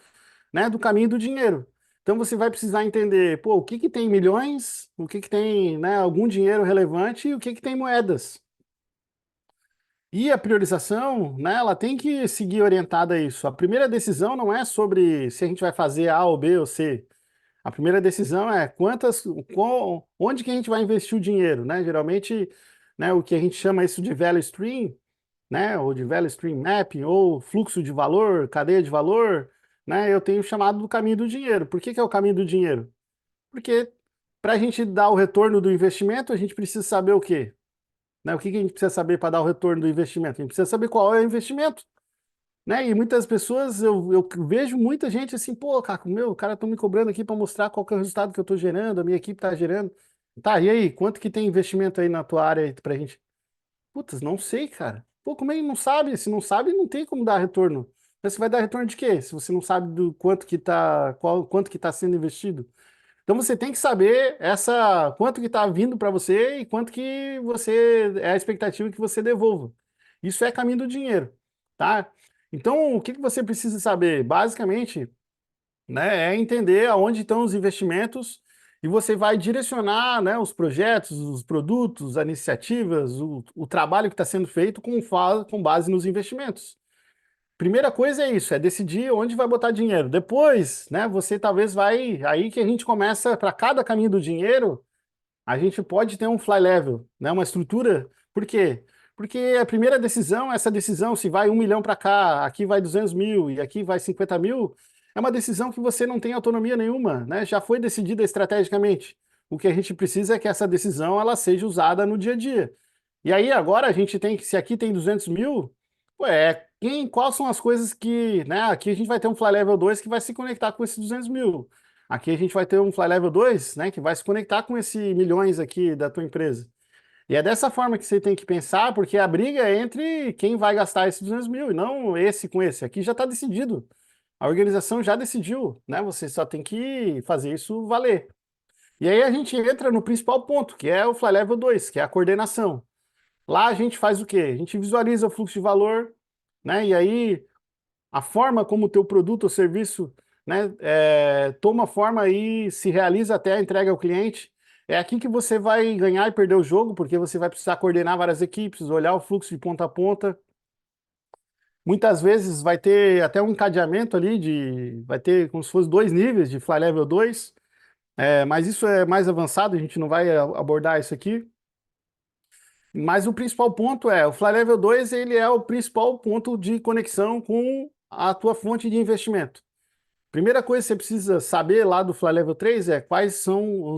né, do caminho do dinheiro. Então você vai precisar entender, pô, o que que tem milhões, o que que tem, né, algum dinheiro relevante e o que que tem moedas. E a priorização, né, ela tem que seguir orientada a isso. A primeira decisão não é sobre se a gente vai fazer A ou B ou C. A primeira decisão é onde que a gente vai investir o dinheiro, né? Geralmente, né, o que a gente chama isso de value stream, né, ou de value stream mapping, ou fluxo de valor, cadeia de valor, né, eu tenho chamado do caminho do dinheiro. Por que que é o caminho do dinheiro? Porque para a gente dar o retorno do investimento, a gente precisa saber o quê? Né, o que que a gente precisa saber para dar o retorno do investimento? A gente precisa saber qual é o investimento. Né? E muitas pessoas, eu vejo muita gente assim, pô, Caco, meu, o cara tá me cobrando aqui para mostrar qual que é o resultado que eu estou gerando, a minha equipe está gerando. Tá, e aí, quanto que tem investimento aí na tua área aí pra gente? Putz, não sei, cara. Pô, como é que não sabe? Se não sabe, não tem como dar retorno. Mas você vai dar retorno de quê? Se você não sabe do quanto que tá, quanto que tá sendo investido. Então você tem que saber quanto que está vindo para você e quanto que você é a expectativa que você devolva. Isso é caminho do dinheiro, tá? Então, o que que você precisa saber? Basicamente, né, é entender aonde estão os investimentos e você vai direcionar, né, os projetos, os produtos, as iniciativas, o trabalho que está sendo feito com base nos investimentos. Primeira coisa é isso, é decidir onde vai botar dinheiro. Depois, né, você talvez vai, aí que a gente começa, para cada caminho do dinheiro, a gente pode ter um fly level, né, uma estrutura. Por quê? Porque a primeira decisão, essa decisão, se vai 1 milhão para cá, aqui vai 200 mil e aqui vai 50 mil, é uma decisão que você não tem autonomia nenhuma, né? Já foi decidida estrategicamente. O que a gente precisa é que essa decisão ela seja usada no dia a dia. E aí agora a gente tem que, se aqui tem 200 mil, ué, quais são as coisas que, né? Aqui a gente vai ter um Fly Level 2 que vai se conectar com esses 200 mil. Aqui a gente vai ter um Fly Level 2, né, que vai se conectar com esse milhões aqui da tua empresa. E é dessa forma que você tem que pensar, porque a briga é entre quem vai gastar esses 200 mil e não esse com esse. Aqui já está decidido. A organização já decidiu, né? Você só tem que fazer isso valer. E aí a gente entra no principal ponto, que é o Fly Level 2, que é a coordenação. Lá a gente faz o quê? A gente visualiza o fluxo de valor, né? E aí a forma como o teu produto ou serviço, né, toma forma e se realiza até a entrega ao cliente. É aqui que você vai ganhar e perder o jogo, porque você vai precisar coordenar várias equipes, olhar o fluxo de ponta a ponta. Muitas vezes vai ter até um encadeamento ali vai ter como se fosse dois níveis de Fly Level 2, mas isso é mais avançado, a gente não vai abordar isso aqui. Mas o principal ponto o Fly Level 2 ele é o principal ponto de conexão com a tua fonte de investimento. Primeira coisa que você precisa saber lá do Fly Level 3 é quais são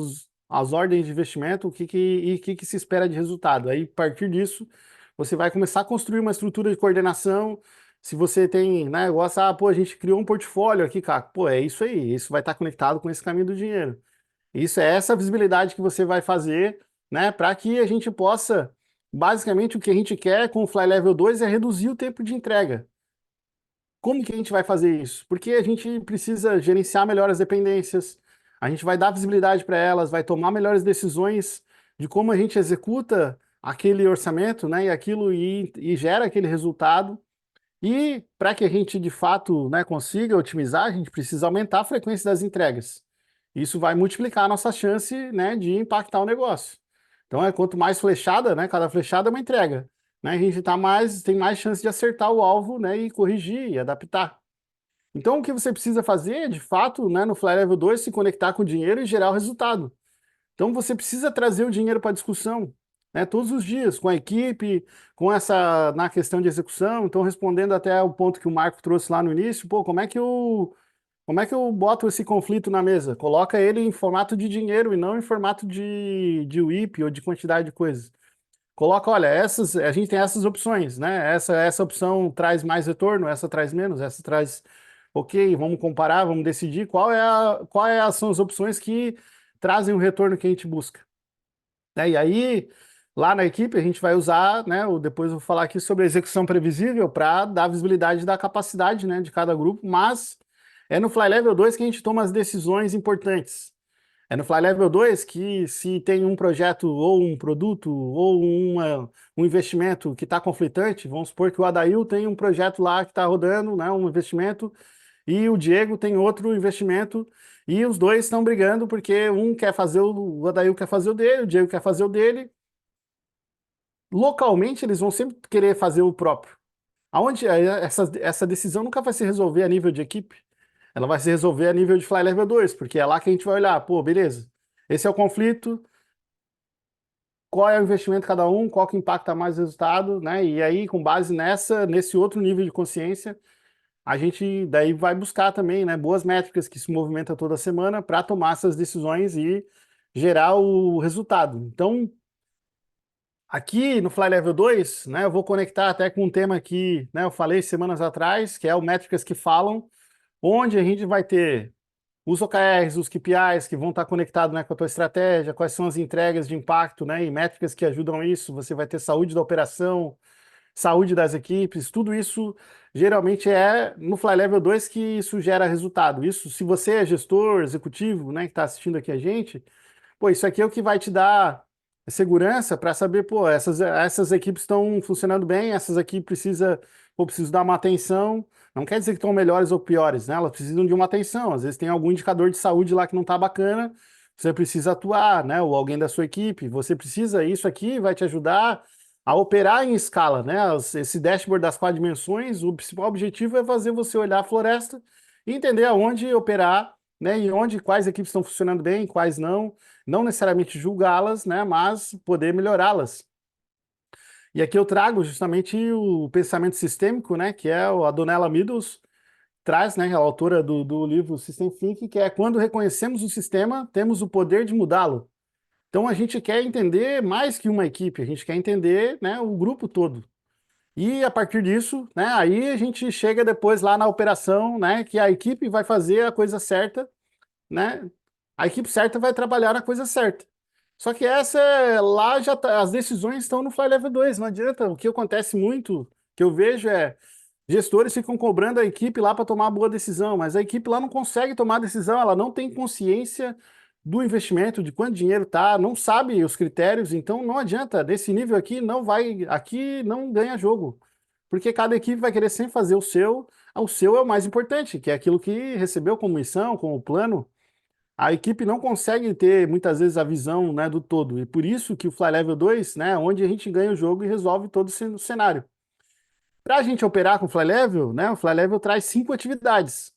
as ordens de investimento, e o que se espera de resultado. Aí, a partir disso, você vai começar a construir uma estrutura de coordenação. Se você tem, né, gosta, pô, a gente criou um portfólio aqui, cara, pô, é isso aí, isso vai estar conectado com esse caminho do dinheiro. Isso é essa visibilidade que você vai fazer, né, para que a gente possa, basicamente, o que a gente quer com o Fly Level 2 é reduzir o tempo de entrega. Como que a gente vai fazer isso? Porque a gente precisa gerenciar melhor as dependências, a gente vai dar visibilidade para elas, vai tomar melhores decisões de como a gente executa aquele orçamento, né, e gera aquele resultado. E para que a gente de fato, né, consiga otimizar, a gente precisa aumentar a frequência das entregas. Isso vai multiplicar a nossa chance, né, de impactar o negócio. Então, quanto mais flechada, né, cada flechada é uma entrega. né, a gente tem mais chance de acertar o alvo, né, e corrigir e adaptar. Então, o que você precisa fazer, de fato, né, no Fly Level 2, é se conectar com o dinheiro e gerar o resultado. Então, você precisa trazer o dinheiro para a discussão, né, todos os dias, com a equipe, na questão de execução. Então, respondendo até o ponto que o Marco trouxe lá no início, pô, como é que eu boto esse conflito na mesa? Coloca ele em formato de dinheiro e não em formato de WIP ou de quantidade de coisas. Coloca, olha, a gente tem essas opções, né? Essa opção traz mais retorno, essa traz menos, essa traz, ok, vamos comparar, vamos decidir são as opções que trazem o retorno que a gente busca. Né? E aí, lá na equipe, a gente vai usar, né? Depois eu vou falar aqui sobre a execução previsível para dar visibilidade da capacidade, né, de cada grupo, mas é no Fly Level 2 que a gente toma as decisões importantes. É no Fly Level 2 que, se tem um projeto ou um produto ou um investimento que está conflitante, vamos supor que o Adail tem um projeto lá que está rodando, né, um investimento, e o Diego tem outro investimento, e os dois estão brigando porque um quer fazer o Adail quer fazer o dele, o Diego quer fazer o dele. Localmente, eles vão sempre querer fazer o próprio. Essa decisão nunca vai se resolver a nível de equipe. Ela vai se resolver a nível de Fly Level 2, porque é lá que a gente vai olhar, pô, beleza. Esse é o conflito, qual é o investimento de cada um, qual que impacta mais o resultado, né? E aí, com base nesse outro nível de consciência, a gente daí vai buscar também, né, boas métricas que se movimentam toda semana para tomar essas decisões e gerar o resultado. Então, aqui no Fly Level 2, né, eu vou conectar até com um tema que, né, eu falei semanas atrás, que é o Métricas que Falam, onde a gente vai ter os OKRs, os KPIs que vão estar conectados, né, com a tua estratégia, quais são as entregas de impacto, né, e métricas que ajudam isso. Você vai ter saúde da operação, saúde das equipes, tudo isso geralmente é no Fly Level 2 que isso gera resultado. Isso, se você é gestor, executivo, né, que está assistindo aqui a gente, pô, isso aqui é o que vai te dar segurança para saber, pô, essas equipes estão funcionando bem, essas aqui preciso dar uma atenção. Não quer dizer que estão melhores ou piores, né? Elas precisam de uma atenção. Às vezes tem algum indicador de saúde lá que não está bacana, você precisa atuar, né? Ou alguém da sua equipe, você precisa, isso aqui vai te ajudar a operar em escala, né? Esse dashboard das 4 dimensões, o principal objetivo é fazer você olhar a floresta e entender aonde operar, né? E onde quais equipes estão funcionando bem, quais não, não necessariamente julgá-las, né, mas poder melhorá-las. E aqui eu trago justamente o pensamento sistêmico, né, que é a Donella Meadows traz, né, a autora do livro System Thinking, que é quando reconhecemos o sistema, temos o poder de mudá-lo. Então a gente quer entender mais que uma equipe, a gente quer entender, né, o grupo todo. E a partir disso, né, aí a gente chega depois lá na operação, né, que a equipe vai fazer a coisa certa, né? A equipe certa vai trabalhar na coisa certa. Só que lá as decisões estão no Fly Level 2, não adianta. O que acontece muito, que eu vejo é gestores ficam cobrando a equipe lá para tomar uma boa decisão, mas a equipe lá não consegue tomar decisão, ela não tem consciência do investimento, de quanto dinheiro tá, não sabe os critérios, então não adianta. Desse nível aqui não ganha jogo. Porque cada equipe vai querer sempre fazer o seu é o mais importante, que é aquilo que recebeu como missão, como plano. A equipe não consegue ter muitas vezes a visão, né, do todo. E por isso que o Fly Level 2, né, é onde a gente ganha o jogo e resolve todo o cenário. Para a gente operar com o Fly Level, né, o Fly Level traz 5 atividades.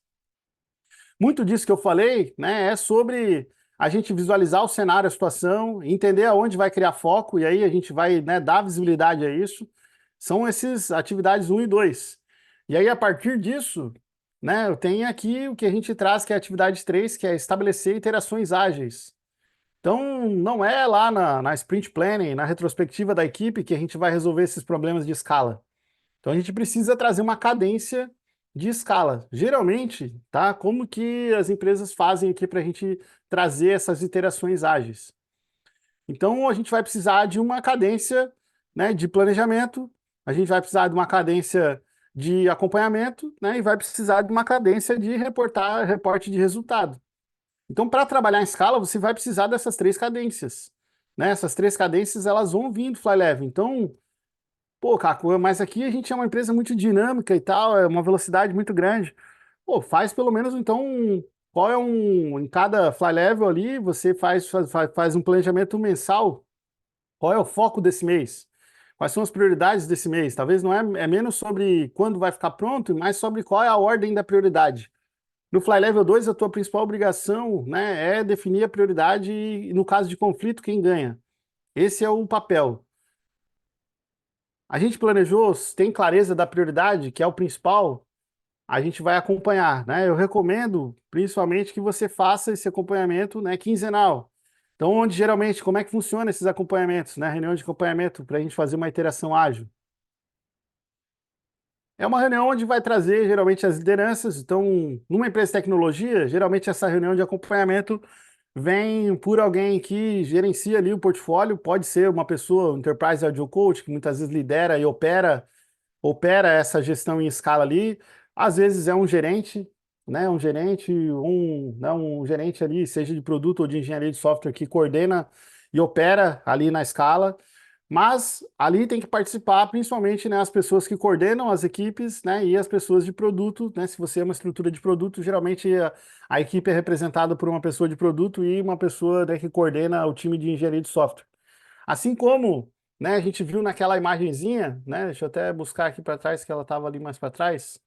Muito disso que eu falei, né, é sobre a gente visualizar o cenário, a situação, entender aonde vai criar foco, e aí a gente vai, né, dar visibilidade a isso. São essas atividades 1 e 2. E aí, a partir disso, né, eu tenho aqui o que a gente traz, que é a atividade 3, que é estabelecer interações ágeis. Então, não é lá na sprint planning, na retrospectiva da equipe, que a gente vai resolver esses problemas de escala. Então a gente precisa trazer uma cadência de escala. Geralmente, tá? Como que as empresas fazem aqui para a gente trazer essas iterações ágeis? Então a gente vai precisar de uma cadência, né, de planejamento, a gente vai precisar de uma cadência de acompanhamento, né, e vai precisar de uma cadência de reporte de resultado. Então, para trabalhar em escala, você vai precisar dessas 3 cadências. Né? Essas 3 cadências elas vão vir do Fly Level. Então, pô, Caco, mas aqui a gente é uma empresa muito dinâmica e tal, é uma velocidade muito grande. Pô, faz pelo menos então, qual é em cada fly level ali, você faz um planejamento mensal. Qual é o foco desse mês? Quais são as prioridades desse mês? Talvez não é menos sobre quando vai ficar pronto, e mais sobre qual é a ordem da prioridade. No Fly Level 2, a tua principal obrigação, né, é definir a prioridade e, no caso de conflito, quem ganha. Esse é o papel. A gente planejou, tem clareza da prioridade, que é o principal, a gente vai acompanhar, né? Eu recomendo, principalmente, que você faça esse acompanhamento, né, quinzenal. Então, onde geralmente, como é que funciona esses acompanhamentos, né? Reunião de acompanhamento para a gente fazer uma iteração ágil. É uma reunião onde vai trazer geralmente as lideranças. Então, numa empresa de tecnologia, geralmente essa reunião de acompanhamento vem por alguém que gerencia ali o portfólio. Pode ser uma pessoa, um Enterprise Agile Coach, que muitas vezes lidera e opera essa gestão em escala ali. Às vezes é um gerente, né? Um gerente ali, seja de produto ou de engenharia de software, que coordena e opera ali na escala. Mas ali tem que participar, principalmente, né, as pessoas que coordenam as equipes, né, e as pessoas de produto, né? Se você é uma estrutura de produto, geralmente a equipe é representada por uma pessoa de produto e uma pessoa, né, que coordena o time de engenharia de software. Assim como, né, a gente viu naquela imagenzinha, né? Deixa eu até buscar aqui para trás, que ela estava ali mais para trás,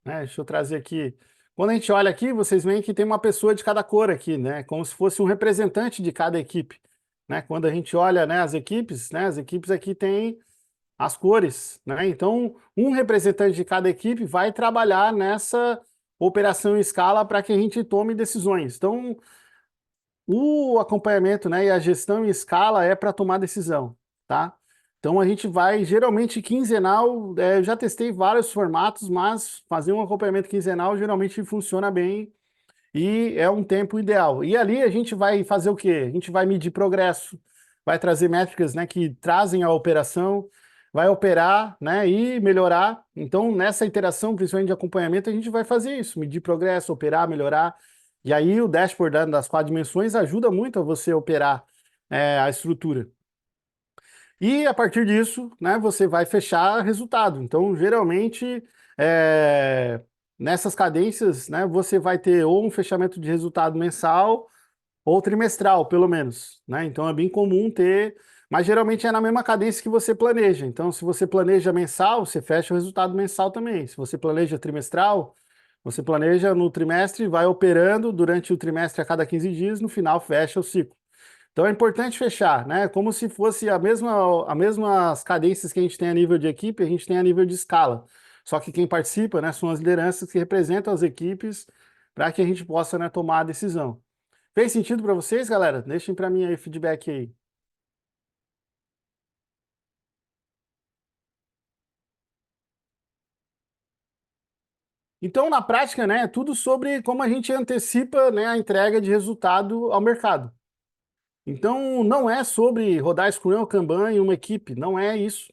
né? Deixa eu trazer aqui. Quando a gente olha aqui, vocês veem que tem uma pessoa de cada cor aqui, né? Como se fosse um representante de cada equipe, né? Quando a gente olha, né, as equipes, né? As equipes aqui têm as cores, né? Então, um representante de cada equipe vai trabalhar nessa operação em escala para que a gente tome decisões. Então, o acompanhamento, né, e a gestão em escala é para tomar decisão, tá? Então a gente vai geralmente quinzenal, eu já testei vários formatos, mas fazer um acompanhamento quinzenal geralmente funciona bem e é um tempo ideal. E ali a gente vai fazer o quê? A gente vai medir progresso, vai trazer métricas, né, que trazem a operação, vai operar, né, e melhorar. Então, nessa iteração, principalmente de acompanhamento, a gente vai fazer isso, medir progresso, operar, melhorar. E aí o dashboard das quatro dimensões ajuda muito a você operar a estrutura. E a partir disso, né, você vai fechar resultado. Então, geralmente, é, nessas cadências, né, você vai ter ou um fechamento de resultado mensal ou trimestral, pelo menos, né? Então, é bem comum ter, mas geralmente é na mesma cadência que você planeja. Então, se você planeja mensal, você fecha o resultado mensal também. Se você planeja trimestral, você planeja no trimestre, vai operando durante o trimestre a cada 15 dias, no final fecha o ciclo. Então é importante fechar, né? Como se fosse a mesmas cadências que a gente tem a nível de equipe, a gente tem a nível de escala. Só que quem participa, né, são as lideranças que representam as equipes para que a gente possa, né, tomar a decisão. Fez sentido para vocês, galera? Deixem para mim aí feedback aí. Então, na prática, né, é tudo sobre como a gente antecipa, né, a entrega de resultado ao mercado. Então, não é sobre rodar Scrum ou Kanban em uma equipe, não é isso.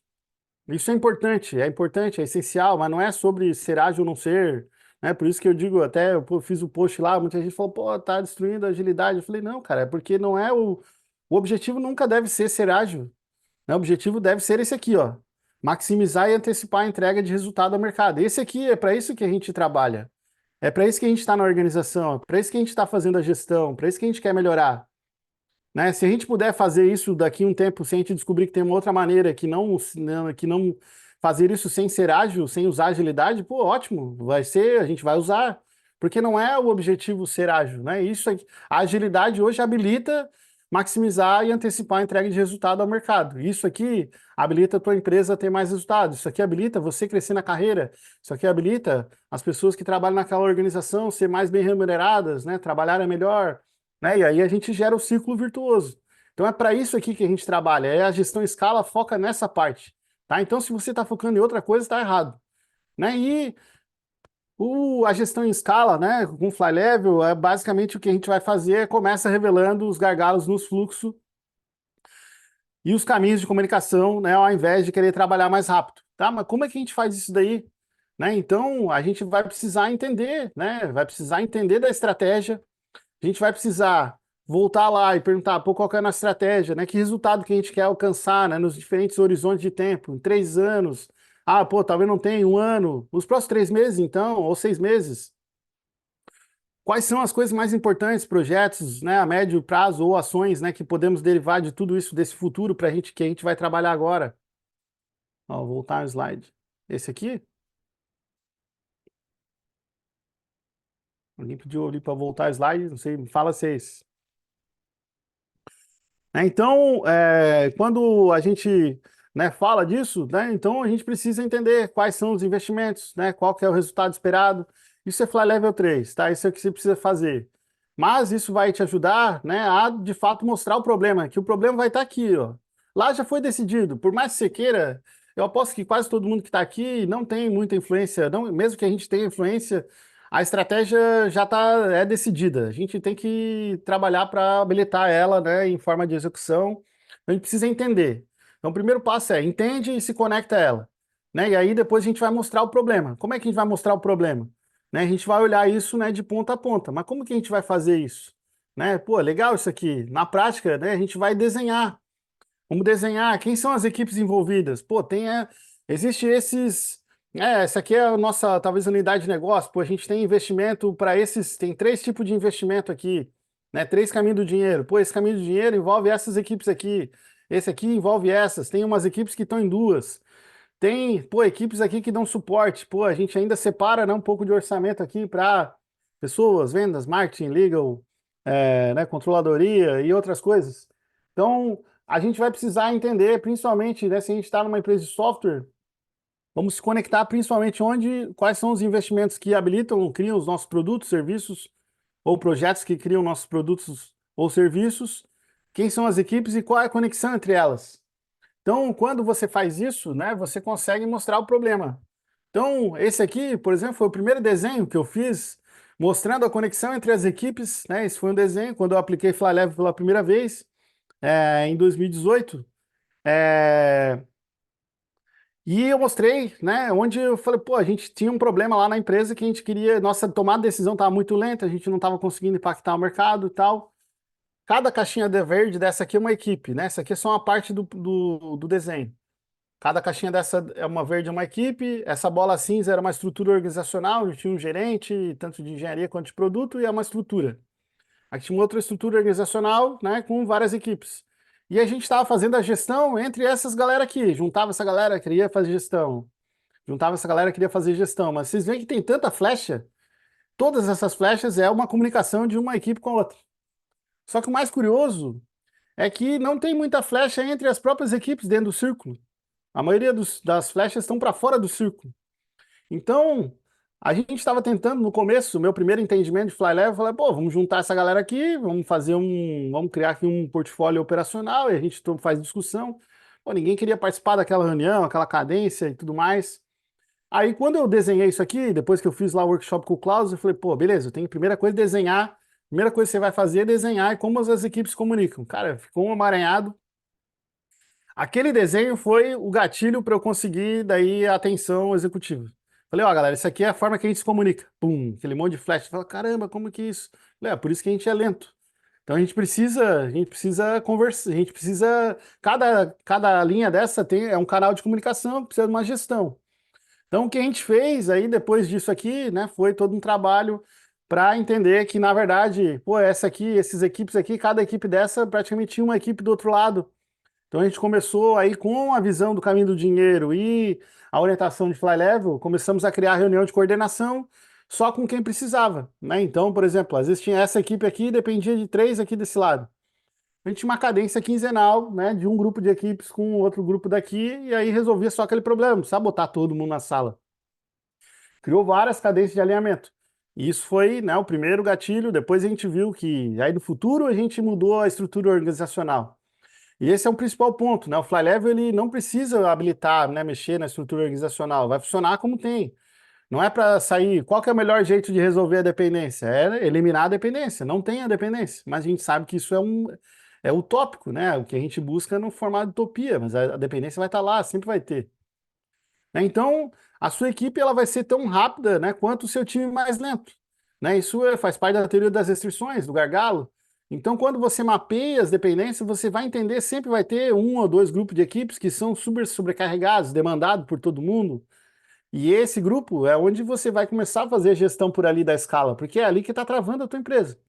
Isso é importante, é essencial, mas não é sobre ser ágil ou não ser, né? Por isso que eu digo, até eu fiz o post lá, muita gente falou, pô, tá destruindo a agilidade. Eu falei, não, cara, é porque não é o objetivo nunca deve ser ágil, né? O objetivo deve ser esse aqui, ó, maximizar e antecipar a entrega de resultado ao mercado. Esse aqui é para isso que a gente trabalha, é para isso que a gente está na organização, é para isso que a gente está fazendo a gestão, para isso que a gente quer melhorar. Né? Se a gente puder fazer isso daqui a um tempo, se a gente descobrir que tem uma outra maneira que não fazer isso sem ser ágil, sem usar agilidade, pô, ótimo, vai ser, a gente vai usar, porque não é o objetivo ser ágil, né? A agilidade hoje habilita maximizar e antecipar a entrega de resultado ao mercado. Isso aqui habilita a tua empresa a ter mais resultados. Isso aqui habilita você crescer na carreira. Isso aqui habilita as pessoas que trabalham naquela organização ser mais bem remuneradas, né? Trabalharem melhor, né? E aí a gente gera o círculo virtuoso. Então é para isso aqui que a gente trabalha. A gestão em escala foca nessa parte, tá? Então se você está focando em outra coisa, está errado, né? E a gestão em escala, né, com Fly Level, é basicamente o que a gente vai fazer é começa revelando os gargalos nos fluxos e os caminhos de comunicação, né, ao invés de querer trabalhar mais rápido, tá? Mas como é que a gente faz isso daí? Né? Então, a gente vai precisar entender, né? Vai precisar entender da estratégia, a gente vai precisar voltar lá e perguntar, pô, qual que é a nossa estratégia, né? Que resultado que a gente quer alcançar, né? Nos diferentes horizontes de tempo, em 3 anos. Ah, pô, talvez não tenha um ano. Os próximos 3 meses, então, ou 6 meses. Quais são as coisas mais importantes, projetos, né, a médio prazo ou ações, né, que podemos derivar de tudo isso, desse futuro para a gente, que a gente vai trabalhar agora? Ó, vou voltar no slide. Esse aqui? Alguém pediu ali para voltar o slide, não sei, fala vocês. Né? Então, quando a gente, né, fala disso, né, então a gente precisa entender quais são os investimentos, né, qual que é o resultado esperado. Isso é Fly Level 3, tá? Isso é o que você precisa fazer. Mas isso vai te ajudar, né, a de fato mostrar o problema, que o problema vai estar aqui, ó. Lá já foi decidido. Por mais que você queira, eu aposto que quase todo mundo que está aqui não tem muita influência, não, mesmo que a gente tenha influência, a estratégia já é decidida. A gente tem que trabalhar para habilitar ela, né, em forma de execução. A gente precisa entender. Então, o primeiro passo é entende e se conecta a ela, né? E aí depois a gente vai mostrar o problema. Como é que a gente vai mostrar o problema? Né? A gente vai olhar isso, né, de ponta a ponta. Mas como que a gente vai fazer isso? Né? Pô, legal isso aqui. Na prática, né, a gente vai desenhar. Vamos desenhar. Quem são as equipes envolvidas? Pô, existe esses. Essa aqui é a nossa, talvez, unidade de negócio. Pô, a gente tem investimento para esses. Tem três tipos de investimento aqui, né? Três caminhos do dinheiro. Pô, esse caminho do dinheiro envolve essas equipes aqui. Esse aqui envolve essas. Tem umas equipes que estão em duas. Tem, pô, equipes aqui que dão suporte. Pô, a gente ainda separa, né, um pouco de orçamento aqui para pessoas, vendas, marketing, legal, né, controladoria e outras coisas. Então, a gente vai precisar entender, principalmente, né, se a gente está numa empresa de software, vamos se conectar principalmente quais são os investimentos que habilitam ou criam os nossos produtos, serviços, ou projetos que criam nossos produtos ou serviços, quem são as equipes e qual é a conexão entre elas. Então, quando você faz isso, né, você consegue mostrar o problema. Então, esse aqui, por exemplo, foi o primeiro desenho que eu fiz mostrando a conexão entre as equipes, né? Esse foi um desenho quando eu apliquei FlyLab pela primeira vez, em 2018. É, e eu mostrei, né, onde eu falei, pô, a gente tinha um problema lá na empresa que a gente queria, nossa tomada de decisão estava muito lenta, a gente não estava conseguindo impactar o mercado e tal. Cada caixinha de verde dessa aqui é uma equipe, né? Essa aqui é só uma parte do desenho. Cada caixinha dessa é uma verde, é uma equipe. Essa bola cinza era uma estrutura organizacional, onde tinha um gerente, tanto de engenharia quanto de produto, e é uma estrutura. Aqui tinha uma outra estrutura organizacional, né, com várias equipes. E a gente estava fazendo a gestão entre essas galera aqui. Juntava essa galera, queria fazer gestão. Juntava essa galera, queria fazer gestão. Mas vocês veem que tem tanta flecha, todas essas flechas é uma comunicação de uma equipe com a outra. Só que o mais curioso é que não tem muita flecha entre as próprias equipes dentro do círculo. A maioria das flechas estão para fora do círculo. Então, a gente estava tentando, no começo, o meu primeiro entendimento de Fly Level, eu falei, pô, vamos juntar essa galera aqui, vamos criar aqui um portfólio operacional, e a gente faz discussão. Pô, ninguém queria participar daquela reunião, aquela cadência e tudo mais. Aí, quando eu desenhei isso aqui, depois que eu fiz lá o workshop com o Klaus, eu falei, pô, beleza, eu tenho primeira coisa desenhar, primeira coisa que você vai fazer é desenhar e como as equipes se comunicam. Cara, ficou um amaranhado. Aquele desenho foi o gatilho para eu conseguir daí a atenção executiva. Falei, ó, galera, isso aqui é a forma que a gente se comunica. Pum, aquele monte de flash. Fala, caramba, como que isso? Falei, por isso que a gente é lento. Então a gente precisa conversar, a gente precisa, cada linha dessa é um canal de comunicação, precisa de uma gestão. Então o que a gente fez aí depois disso aqui, né, foi todo um trabalho para entender que na verdade, pô, essas equipes aqui, cada equipe dessa praticamente tinha uma equipe do outro lado. Então a gente começou aí com a visão do caminho do dinheiro e a orientação de Fly Level, começamos a criar reunião de coordenação só com quem precisava, né? Então, por exemplo, às vezes tinha essa equipe aqui, dependia de três aqui desse lado. A gente tinha uma cadência quinzenal, né, de um grupo de equipes com outro grupo daqui, e aí resolvia só aquele problema, não precisava botar todo mundo na sala. Criou várias cadências de alinhamento. E isso foi, né, o primeiro gatilho, depois a gente viu que aí no futuro a gente mudou a estrutura organizacional. E esse é o principal ponto, né? O Fly Level ele não precisa habilitar, né, mexer na estrutura organizacional, vai funcionar como tem. Não é para sair. Qual que é o melhor jeito de resolver a dependência? É eliminar a dependência. Não tem a dependência, mas a gente sabe que isso é utópico, né? O que a gente busca no formato de utopia, mas a dependência vai estar lá, sempre vai ter. Né? Então, a sua equipe ela vai ser tão rápida, né, quanto o seu time mais lento. Né? Isso faz parte da teoria das restrições, do gargalo. Então, quando você mapeia as dependências, você vai entender, sempre vai ter um ou dois grupos de equipes que são super sobrecarregados, demandados por todo mundo, E esse grupo é onde você vai começar a fazer a gestão por ali da escala, porque é ali que está travando a tua empresa.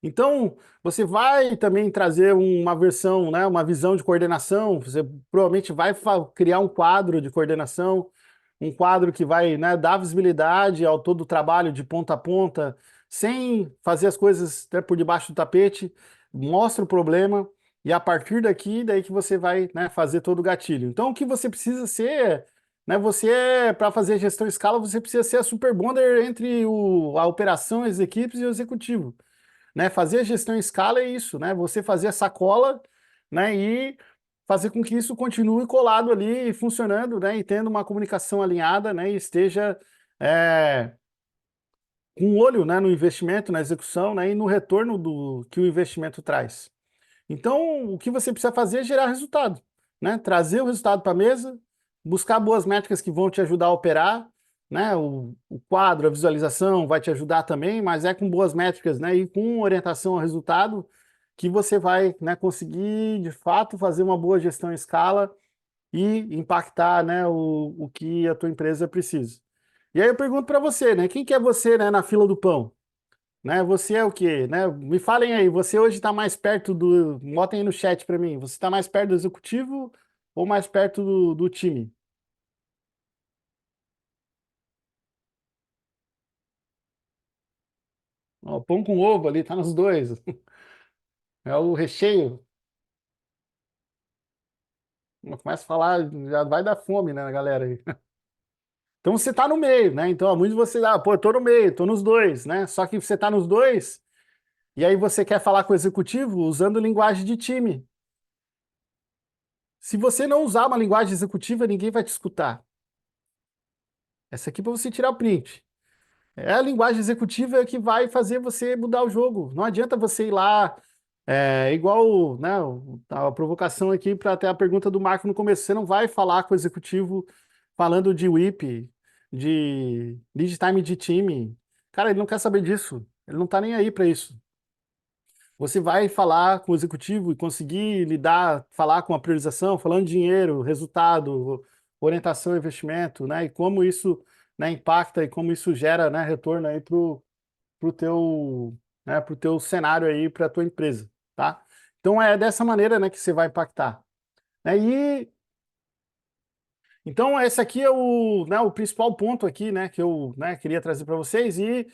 Então, você vai também trazer uma versão, né, uma visão de coordenação. Você provavelmente vai criar um quadro de coordenação, um quadro que vai, né, dar visibilidade ao todo o trabalho de ponta a ponta, sem fazer as coisas, né, por debaixo do tapete. Mostra o problema e a partir daqui, daí que você vai, né, fazer todo o gatilho. Então, o que você precisa ser, né, você, para fazer gestão em escala, você precisa ser a super bonder entre a operação, as equipes e o executivo, né? Fazer a gestão em escala é isso, né? Você fazer a sacola, né? E fazer com que isso continue colado ali, funcionando, né? E tendo uma comunicação alinhada, né? E esteja é, com um olho, né? No investimento, na execução, né? E no retorno do que o investimento traz. Então, o que você precisa fazer é gerar resultado, né? Trazer o resultado para a mesa, buscar boas métricas que vão te ajudar a operar, né? O quadro, a visualização vai te ajudar também, mas é com boas métricas, né? E com orientação ao resultado que você vai, né, conseguir, de fato, fazer uma boa gestão em escala e impactar, né, o que a tua empresa precisa. E aí eu pergunto para você, né? Quem que é você, né, na fila do pão? Né? Você é o quê? Né? Me falem aí, você hoje está mais perto do. Botem aí no chat para mim. Você está mais perto do executivo ou mais perto do time? Ó, pão com ovo ali, tá nos dois. É o recheio. Começa a falar, já vai dar fome, né, galera aí. Então você tá no meio, né? Então, muitos de vocês, pô, eu tô no meio, tô nos dois, né? Só que você tá nos dois, e aí você quer falar com o executivo usando linguagem de time. Se você não usar uma linguagem executiva, ninguém vai te escutar. Essa aqui é para você tirar o print. É a linguagem executiva que vai fazer você mudar o jogo. Não adianta você ir lá, igual, né, a provocação aqui para até a pergunta do Marco no começo. Você não vai falar com o executivo falando de WIP, de lead time de time. Cara, ele não quer saber disso. Ele não está nem aí para isso. Você vai falar com o executivo e conseguir lidar, falar com a priorização, falando de dinheiro, resultado, orientação ao investimento, né? E como isso, né, impacta e como isso gera, né, retorno aí pro teu, né, pro teu cenário aí, para a tua empresa, tá? Então é dessa maneira, né, que você vai impactar. Né? E então esse aqui é o principal ponto aqui, né, que eu, né, queria trazer para vocês e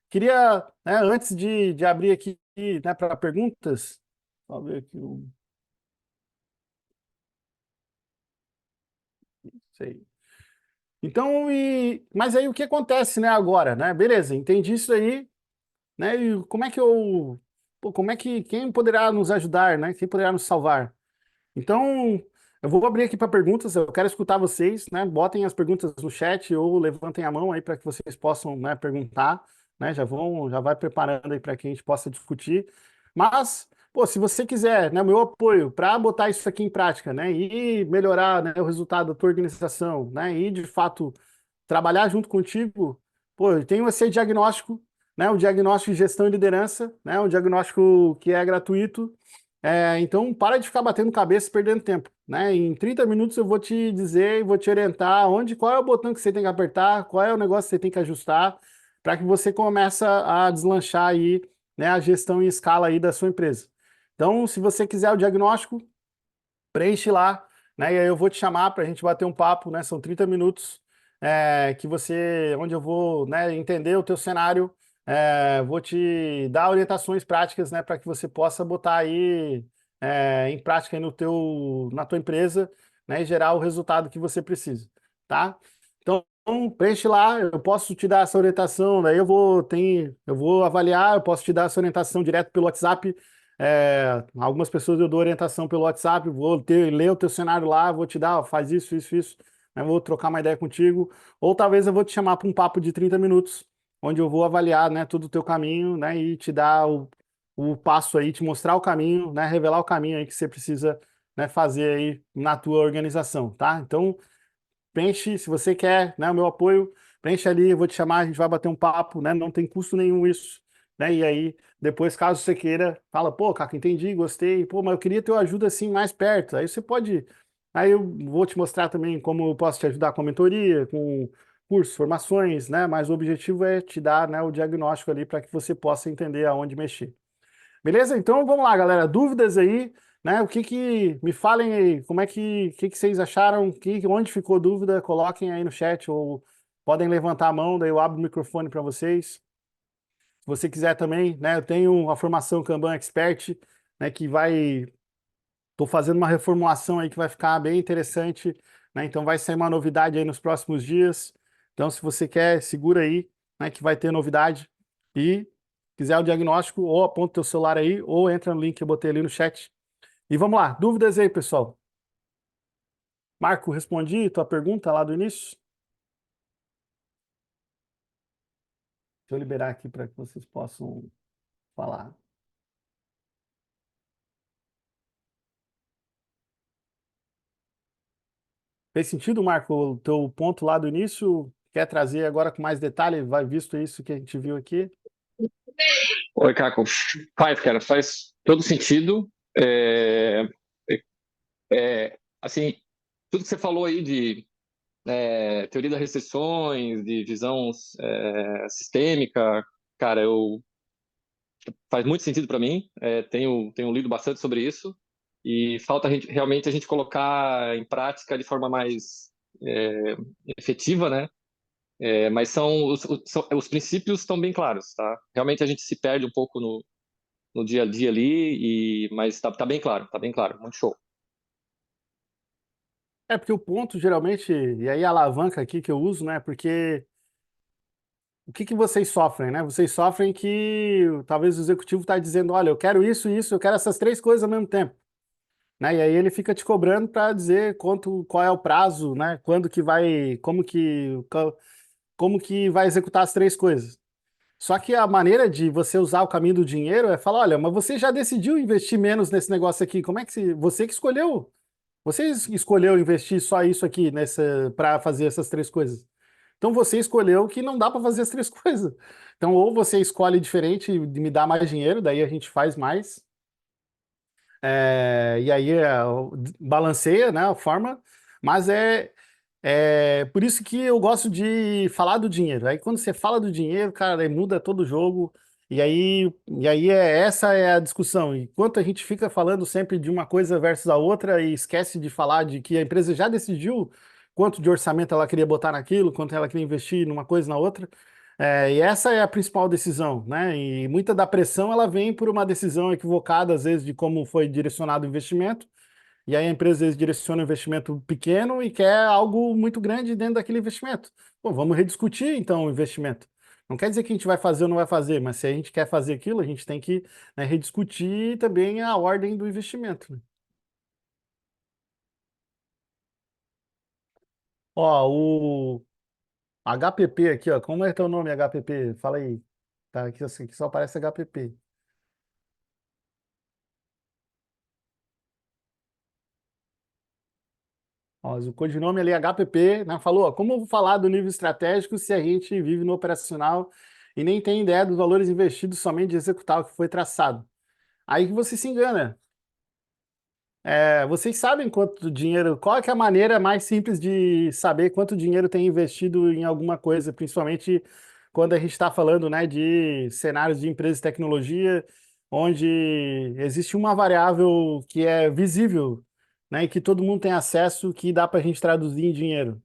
queria, né, antes de abrir aqui, né, para perguntas, só ver aqui o sei. Então, mas aí o que acontece, né, agora, né? Beleza, entendi isso aí, né? E como é que pô, como é que, quem poderá nos ajudar, né? Quem poderá nos salvar? Então, eu vou abrir aqui para perguntas, eu quero escutar vocês, né? Botem as perguntas no chat ou levantem a mão aí para que vocês possam, né, perguntar, né? Já vai preparando aí para que a gente possa discutir. Mas, pô, se você quiser, né, o meu apoio para botar isso aqui em prática, né, e melhorar, né, o resultado da tua organização, né, e de fato trabalhar junto contigo, pô, eu tenho esse diagnóstico, né, o diagnóstico de gestão e liderança, né, um diagnóstico que é gratuito. Então, para de ficar batendo cabeça e perdendo tempo, né? Em 30 minutos eu vou te dizer e vou te orientar qual é o botão que você tem que apertar, qual é o negócio que você tem que ajustar, para que você comece a deslanchar aí, né, a gestão em escala aí da sua empresa. Então, se você quiser o diagnóstico, preenche lá, né? E aí eu vou te chamar para a gente bater um papo, né? São 30 minutos onde eu vou, né, entender o teu cenário, vou te dar orientações práticas, né, para que você possa botar aí em prática aí na tua empresa, né, e gerar o resultado que você precisa, tá? Então, preenche lá, eu posso te dar essa orientação, daí eu vou avaliar, eu posso te dar essa orientação direto pelo WhatsApp. Algumas pessoas eu dou orientação pelo WhatsApp, ler o teu cenário lá, vou te dar, ó, faz isso, isso, isso, né, vou trocar uma ideia contigo, ou talvez eu vou te chamar para um papo de 30 minutos, onde eu vou avaliar, né, todo o teu caminho, né, e te dar o passo aí, te mostrar o caminho, né, revelar o caminho aí que você precisa, né, fazer aí na tua organização, tá? Então, preenche, se você quer, né, o meu apoio, preenche ali, eu vou te chamar, a gente vai bater um papo, né, não tem custo nenhum isso, né, e aí, depois, caso você queira, fala, pô, Caco, entendi, gostei, pô, mas eu queria ter uma ajuda assim mais perto, aí você pode, Aí eu vou te mostrar também como eu posso te ajudar com a mentoria, com cursos, formações, né? Mas o objetivo é te dar, né, o diagnóstico ali para que você possa entender aonde mexer. Beleza? Então vamos lá, galera. Dúvidas aí, né? O que que me falem aí? Como é que vocês acharam? Onde ficou dúvida? Coloquem aí no chat ou podem levantar a mão, daí eu abro o microfone para vocês. Se você quiser também, né? Eu tenho a formação Kanban Expert, né? Que vai Estou fazendo uma reformulação aí que vai ficar bem interessante, né? Então vai sair uma novidade aí nos próximos dias. Então, se você quer, segura aí, né? Que vai ter novidade. E quiser o diagnóstico, ou aponta o teu celular aí, ou entra no link que eu botei ali no chat. E vamos lá, dúvidas aí, pessoal. Marco, respondi tua pergunta lá do início? Deixa eu liberar aqui para que vocês possam falar. Fez sentido, Marco, o teu ponto lá do início? Quer trazer agora com mais detalhe? Vai visto isso que a gente viu aqui? Oi, Caco. Faz, cara, faz todo sentido. Assim, tudo que você falou aí de teoria das restrições, de visão sistêmica, cara, faz muito sentido para mim. Tenho lido bastante sobre isso e falta realmente a gente colocar em prática de forma mais é, efetiva, né? Mas os princípios estão bem claros, tá? Realmente a gente se perde um pouco no dia a dia ali, mas tá bem claro, muito show. É porque o ponto, geralmente, e aí a alavanca aqui que eu uso, né? Porque o que que vocês sofrem, né? Vocês sofrem que talvez o executivo está dizendo, olha, eu quero isso, isso, eu quero essas três coisas ao mesmo tempo, né? E aí ele fica te cobrando para dizer qual é o prazo, né? Quando que vai, como que vai executar as três coisas. Só que a maneira de você usar o caminho do dinheiro é falar, olha, mas você já decidiu investir menos nesse negócio aqui, como é que você que escolheu? Você escolheu investir só isso aqui nessa para fazer essas três coisas. Então você escolheu que não dá para fazer as três coisas. Então ou você escolhe diferente e me dá mais dinheiro, daí a gente faz mais. E aí balanceia, né, a forma, mas é por isso que eu gosto de falar do dinheiro. Aí quando você fala do dinheiro, cara, aí muda todo o jogo. E aí essa é a discussão. Enquanto a gente fica falando sempre de uma coisa versus a outra e esquece de falar de que a empresa já decidiu quanto de orçamento ela queria botar naquilo, quanto ela queria investir numa coisa na outra. E essa é a principal decisão, né? E muita da pressão ela vem por uma decisão equivocada, às vezes, de como foi direcionado o investimento. E aí a empresa às vezes direciona um investimento pequeno e quer algo muito grande dentro daquele investimento. Pô, vamos rediscutir então o investimento. Não quer dizer que a gente vai fazer ou não vai fazer, mas se a gente quer fazer aquilo, a gente tem que, né, rediscutir também a ordem do investimento, né? Ó, o HPP aqui, ó, como é teu nome HPP? Fala aí. Tá aqui, assim, que só aparece HPP. Ó, o codinome ali é HPP, né? Falou, ó, como eu vou falar do nível estratégico se a gente vive no operacional e nem tem ideia dos valores investidos somente de executar o que foi traçado? Aí que você se engana. Vocês sabem quanto dinheiro, qual é que é a maneira mais simples de saber quanto dinheiro tem investido em alguma coisa, principalmente quando a gente está falando, né, de cenários de empresas de tecnologia, onde existe uma variável que é visível, né, e que todo mundo tem acesso, que dá para a gente traduzir em dinheiro.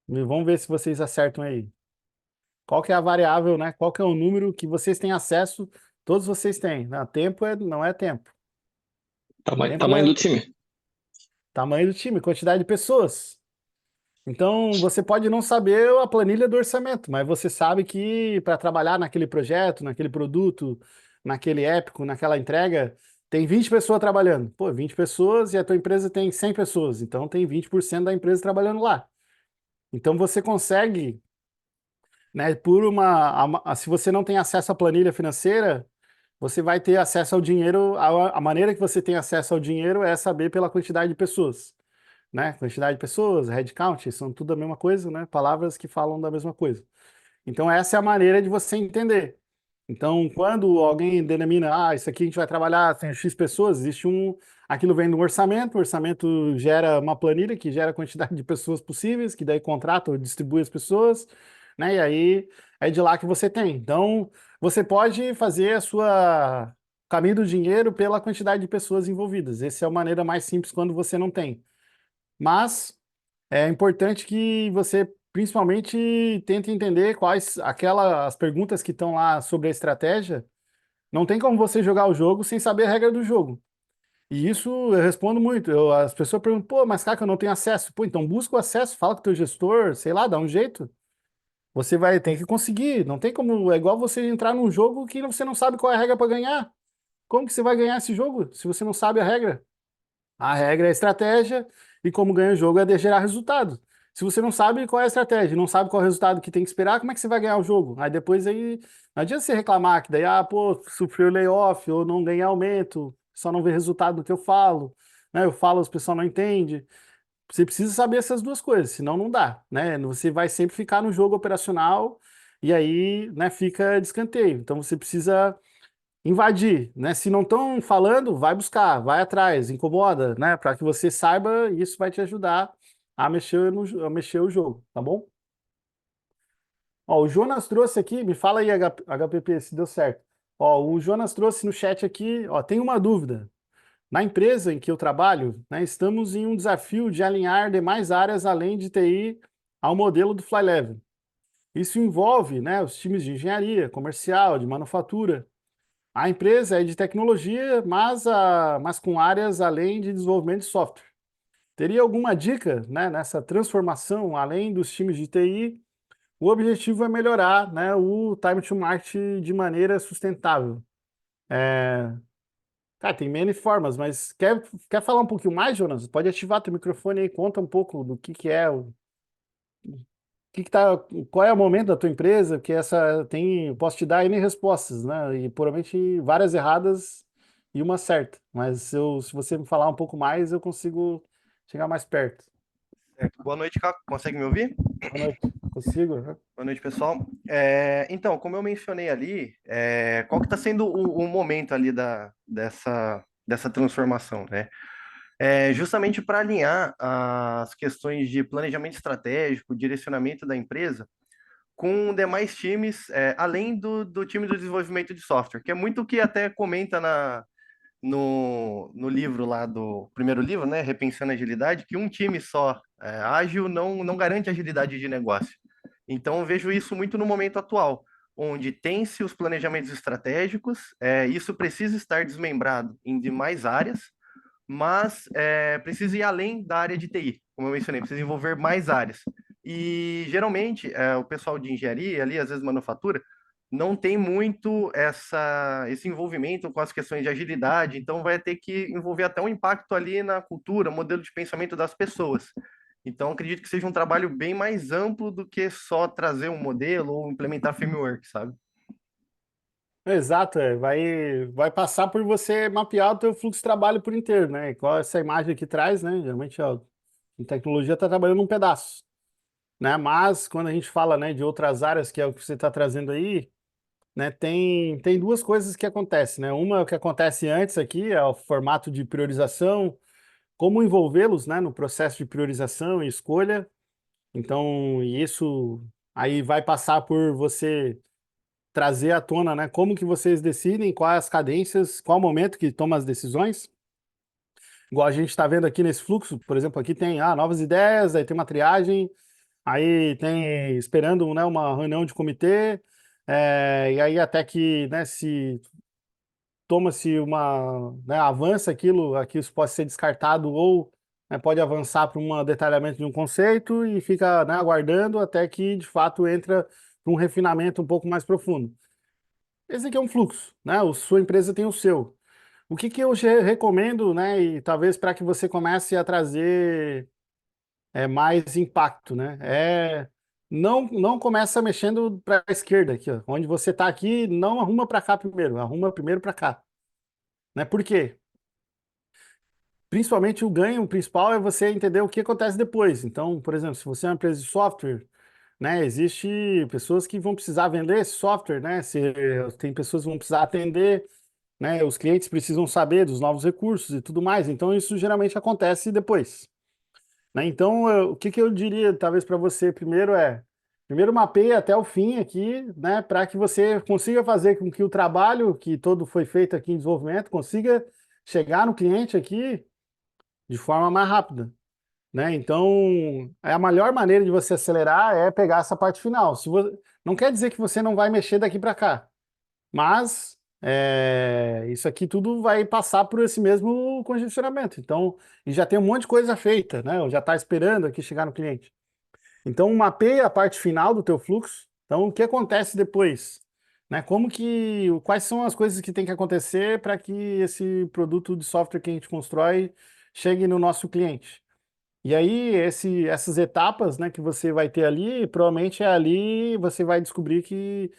E vamos ver se vocês acertam aí. Qual que é a variável, né? Qual que é o número que vocês têm acesso? Todos vocês têm. Não, não é tempo. Tempo Tamanho é do time. tamanho do time, quantidade de pessoas. Então, você pode não saber a planilha do orçamento, mas você sabe que para trabalhar naquele projeto, naquele produto, naquele épico, naquela entrega, tem 20 pessoas trabalhando. Pô, 20 pessoas e a tua empresa tem 100 pessoas, então tem 20% da empresa trabalhando lá. Então você consegue, né, se você não tem acesso à planilha financeira, você vai ter acesso ao dinheiro, a maneira que você tem acesso ao dinheiro é saber pela quantidade de pessoas, né? Quantidade de pessoas, headcount, são tudo a mesma coisa, né? Palavras que falam da mesma coisa. Então, essa é a maneira de você entender. Então, quando alguém denomina, isso aqui a gente vai trabalhar, tem X pessoas, existe aquilo vem do orçamento, o orçamento gera uma planilha que gera a quantidade de pessoas possíveis, que daí contrata ou distribui as pessoas, né? E aí é de lá que você tem. Então, você pode fazer a sua caminho do dinheiro pela quantidade de pessoas envolvidas. Essa é a maneira mais simples quando você não tem. Mas é importante que você principalmente tente entender quais aquelas perguntas que estão lá sobre a estratégia. Não tem como você jogar o jogo sem saber a regra do jogo. E isso eu respondo muito. As pessoas perguntam, pô, mas cara, que eu não tenho acesso. Pô, então busca o acesso, fala com o teu gestor, sei lá, dá um jeito. Você vai ter que conseguir. Não tem como. É igual você entrar num jogo que você não sabe qual é a regra para ganhar. Como que você vai ganhar esse jogo se você não sabe a regra? A regra é a estratégia e como ganha o jogo é de gerar resultado. Se você não sabe qual é a estratégia, não sabe qual é o resultado que tem que esperar, como é que você vai ganhar o jogo? Aí depois aí não adianta você reclamar que daí, pô, sofreu layoff ou não ganhei aumento, só não vê resultado do que eu falo, né? Eu falo, as pessoas não entendem. Você precisa saber essas duas coisas, senão não dá, né? Você vai sempre ficar no jogo operacional e aí, né, fica de escanteio. Então você precisa invadir, né? Se não estão falando, vai buscar, vai atrás, incomoda, né? Para que você saiba, e isso vai te ajudar a mexer a mexer o jogo, tá bom? Ó, o Jonas trouxe aqui, me fala aí, HPP, se deu certo. Ó, o Jonas trouxe no chat aqui, ó, tem uma dúvida. Na empresa em que eu trabalho, né, estamos em um desafio de alinhar demais áreas além de TI ao modelo do Flylevel. Isso envolve, né, os times de engenharia, comercial, de manufatura. A empresa é de tecnologia, mas com áreas além de desenvolvimento de software. Teria alguma dica, né, nessa transformação além dos times de TI? O objetivo é melhorar, né, o time to market de maneira sustentável. É, cara, tem N formas, mas quer falar um pouquinho mais, Jonas? Pode ativar teu microfone aí, conta um pouco do que é que tá, qual é o momento da tua empresa, que essa tem, eu posso te dar N respostas, né? E provavelmente várias erradas e uma certa. Mas se você me falar um pouco mais, eu consigo chegar mais perto. Certo. Boa noite, Caco. Consegue me ouvir? Boa noite. Consigo? Né? Boa noite, pessoal. Então, como eu mencionei ali, qual que está sendo o momento ali dessa transformação, né? Justamente para alinhar as questões de planejamento estratégico, direcionamento da empresa com demais times, além do time do desenvolvimento de software, que é muito o que até comenta no livro lá do primeiro livro, né, Repensando a Agilidade, que um time só ágil não garante agilidade de negócio. Então, eu vejo isso muito no momento atual, onde tem-se os planejamentos estratégicos, isso precisa estar desmembrado em demais áreas, mas precisa ir além da área de TI, como eu mencionei, precisa envolver mais áreas. E geralmente o pessoal de engenharia, ali, às vezes manufatura, não tem muito esse envolvimento com as questões de agilidade, então vai ter que envolver até um impacto ali na cultura, modelo de pensamento das pessoas. Então, acredito que seja um trabalho bem mais amplo do que só trazer um modelo ou implementar framework, sabe? Exato, vai passar por você mapear o teu fluxo de trabalho por inteiro, né? Igual essa imagem aqui traz, né? Geralmente, ó, em tecnologia está trabalhando um pedaço, né? Mas quando a gente fala, né, de outras áreas, que é o que você está trazendo aí, né, tem duas coisas que acontecem, né? Uma é o que acontece antes aqui, é o formato de priorização, como envolvê-los, né, no processo de priorização e escolha. Então, isso aí vai passar por você trazer à tona, né, como que vocês decidem, quais as cadências, qual o momento que toma as decisões. Igual a gente está vendo aqui nesse fluxo, por exemplo, aqui tem novas ideias, aí tem uma triagem, aí tem esperando, né, uma reunião de comitê, e aí até que, né, se toma-se né, avança aquilo isso pode ser descartado ou, né, pode avançar para um detalhamento de um conceito e fica, né, aguardando até que de fato entra para um refinamento um pouco mais profundo. Esse aqui é um fluxo, né? Sua empresa tem o seu. O que eu recomendo, né, e talvez para que você comece a trazer mais impacto, né? Não começa mexendo para a esquerda aqui, ó. Onde você está aqui, não arruma para cá primeiro, arruma primeiro para cá, né? Por quê? Principalmente o ganho principal é você entender o que acontece depois. Então, por exemplo, se você é uma empresa de software, né? Existe pessoas que vão precisar vender esse software, né? Tem pessoas que vão precisar atender, né? Os clientes precisam saber dos novos recursos e tudo mais. Então, isso geralmente acontece depois, né? Então, o que que eu diria, talvez, para você primeiro primeiro mapeie até o fim aqui, né? Para que você consiga fazer com que o trabalho que todo foi feito aqui em desenvolvimento consiga chegar no cliente aqui de forma mais rápida, né? Então, a melhor maneira de você acelerar é pegar essa parte final. Não quer dizer que você não vai mexer daqui para cá, mas isso aqui tudo vai passar por esse mesmo congestionamento. Então, e já tem um monte de coisa feita, né? Já está esperando aqui chegar no cliente. Então, mapeia a parte final do teu fluxo. Então, o que acontece depois? Né? Quais são as coisas que tem que acontecer para que esse produto de software que a gente constrói chegue no nosso cliente? E aí, essas etapas, né, que você vai ter ali, provavelmente é ali você vai descobrir que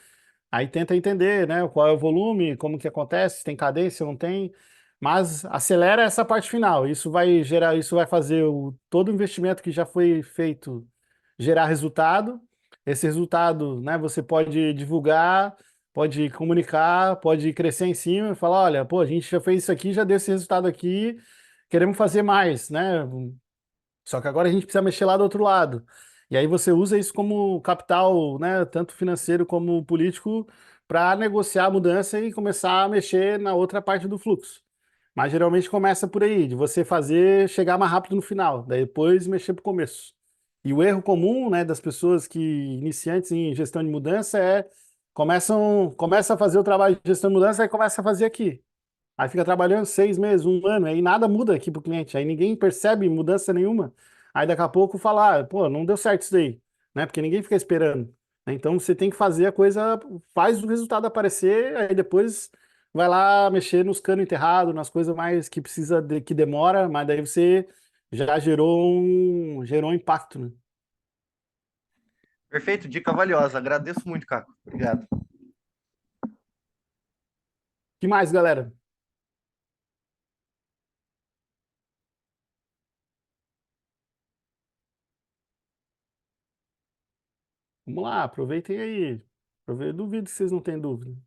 aí tenta entender, né, qual é o volume, como que acontece, se tem cadência, não tem, mas acelera essa parte final. Isso vai fazer todo o investimento que já foi feito gerar resultado. Esse resultado, né, você pode divulgar, pode comunicar, pode crescer em cima e falar, olha, pô, a gente já fez isso aqui, já deu esse resultado aqui, queremos fazer mais, né? Só que agora a gente precisa mexer lá do outro lado. E aí você usa isso como capital, né, tanto financeiro como político, para negociar a mudança e começar a mexer na outra parte do fluxo. Mas geralmente começa por aí, de você fazer chegar mais rápido no final, daí depois mexer para o começo. E o erro comum, né, das pessoas que iniciantes em gestão de mudança começa a fazer o trabalho de gestão de mudança e começa a fazer aqui. Aí fica trabalhando 6 meses, um ano, aí nada muda aqui pro cliente, aí ninguém percebe mudança nenhuma. Aí daqui a pouco falar, pô, não deu certo isso daí, né? Porque ninguém fica esperando, né? Então você tem que fazer a coisa, faz o resultado aparecer, aí depois vai lá mexer nos canos enterrados, nas coisas mais que que demora, mas daí você já gerou um impacto, né? Perfeito, dica valiosa. Agradeço muito, Caco. Obrigado. Que mais, galera? Vamos lá, aproveitem aí. Duvido que vocês não têm dúvida.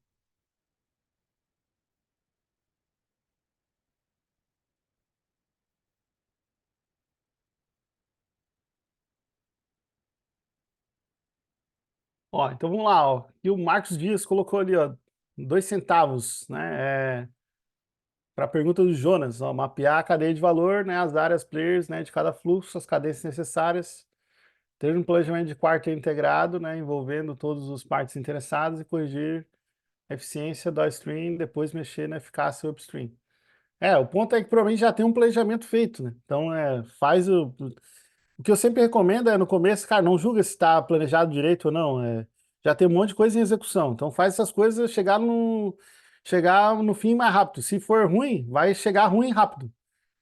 Ó, então vamos lá, ó. E o Marcos Dias colocou ali, ó, 2 centavos, né? Para a pergunta do Jonas, ó, mapear a cadeia de valor, né? As áreas players, né? De cada fluxo, as cadências necessárias, ter um planejamento de quarta integrado, né? Envolvendo todos os partes interessadas e corrigir a eficiência do downstream, depois mexer na eficácia upstream. O ponto é que provavelmente já tem um planejamento feito, né? Então, o que eu sempre recomendo é no começo, cara, não julga se está planejado direito ou não. Já tem um monte de coisa em execução. Então faz essas coisas chegar no fim mais rápido. Se for ruim, vai chegar ruim rápido.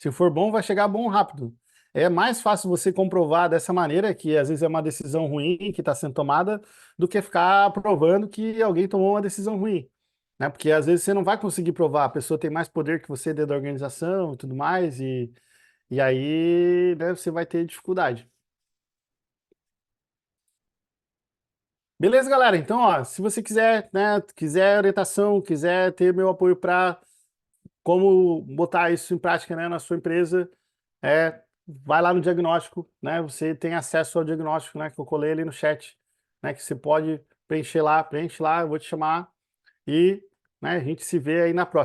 Se for bom, vai chegar bom rápido. É mais fácil você comprovar dessa maneira, que às vezes é uma decisão ruim que está sendo tomada, do que ficar provando que alguém tomou uma decisão ruim. Né? Porque às vezes você não vai conseguir provar, a pessoa tem mais poder que você dentro da organização e tudo mais, e aí, né, você vai ter dificuldade. Beleza, galera? Então, ó, se você quiser, né, quiser orientação, quiser ter meu apoio para como botar isso em prática, né, na sua empresa, vai lá no diagnóstico, né? Você tem acesso ao diagnóstico, né, que eu colei ali no chat, né, que você pode preenche lá, eu vou te chamar e, né, a gente se vê aí na próxima.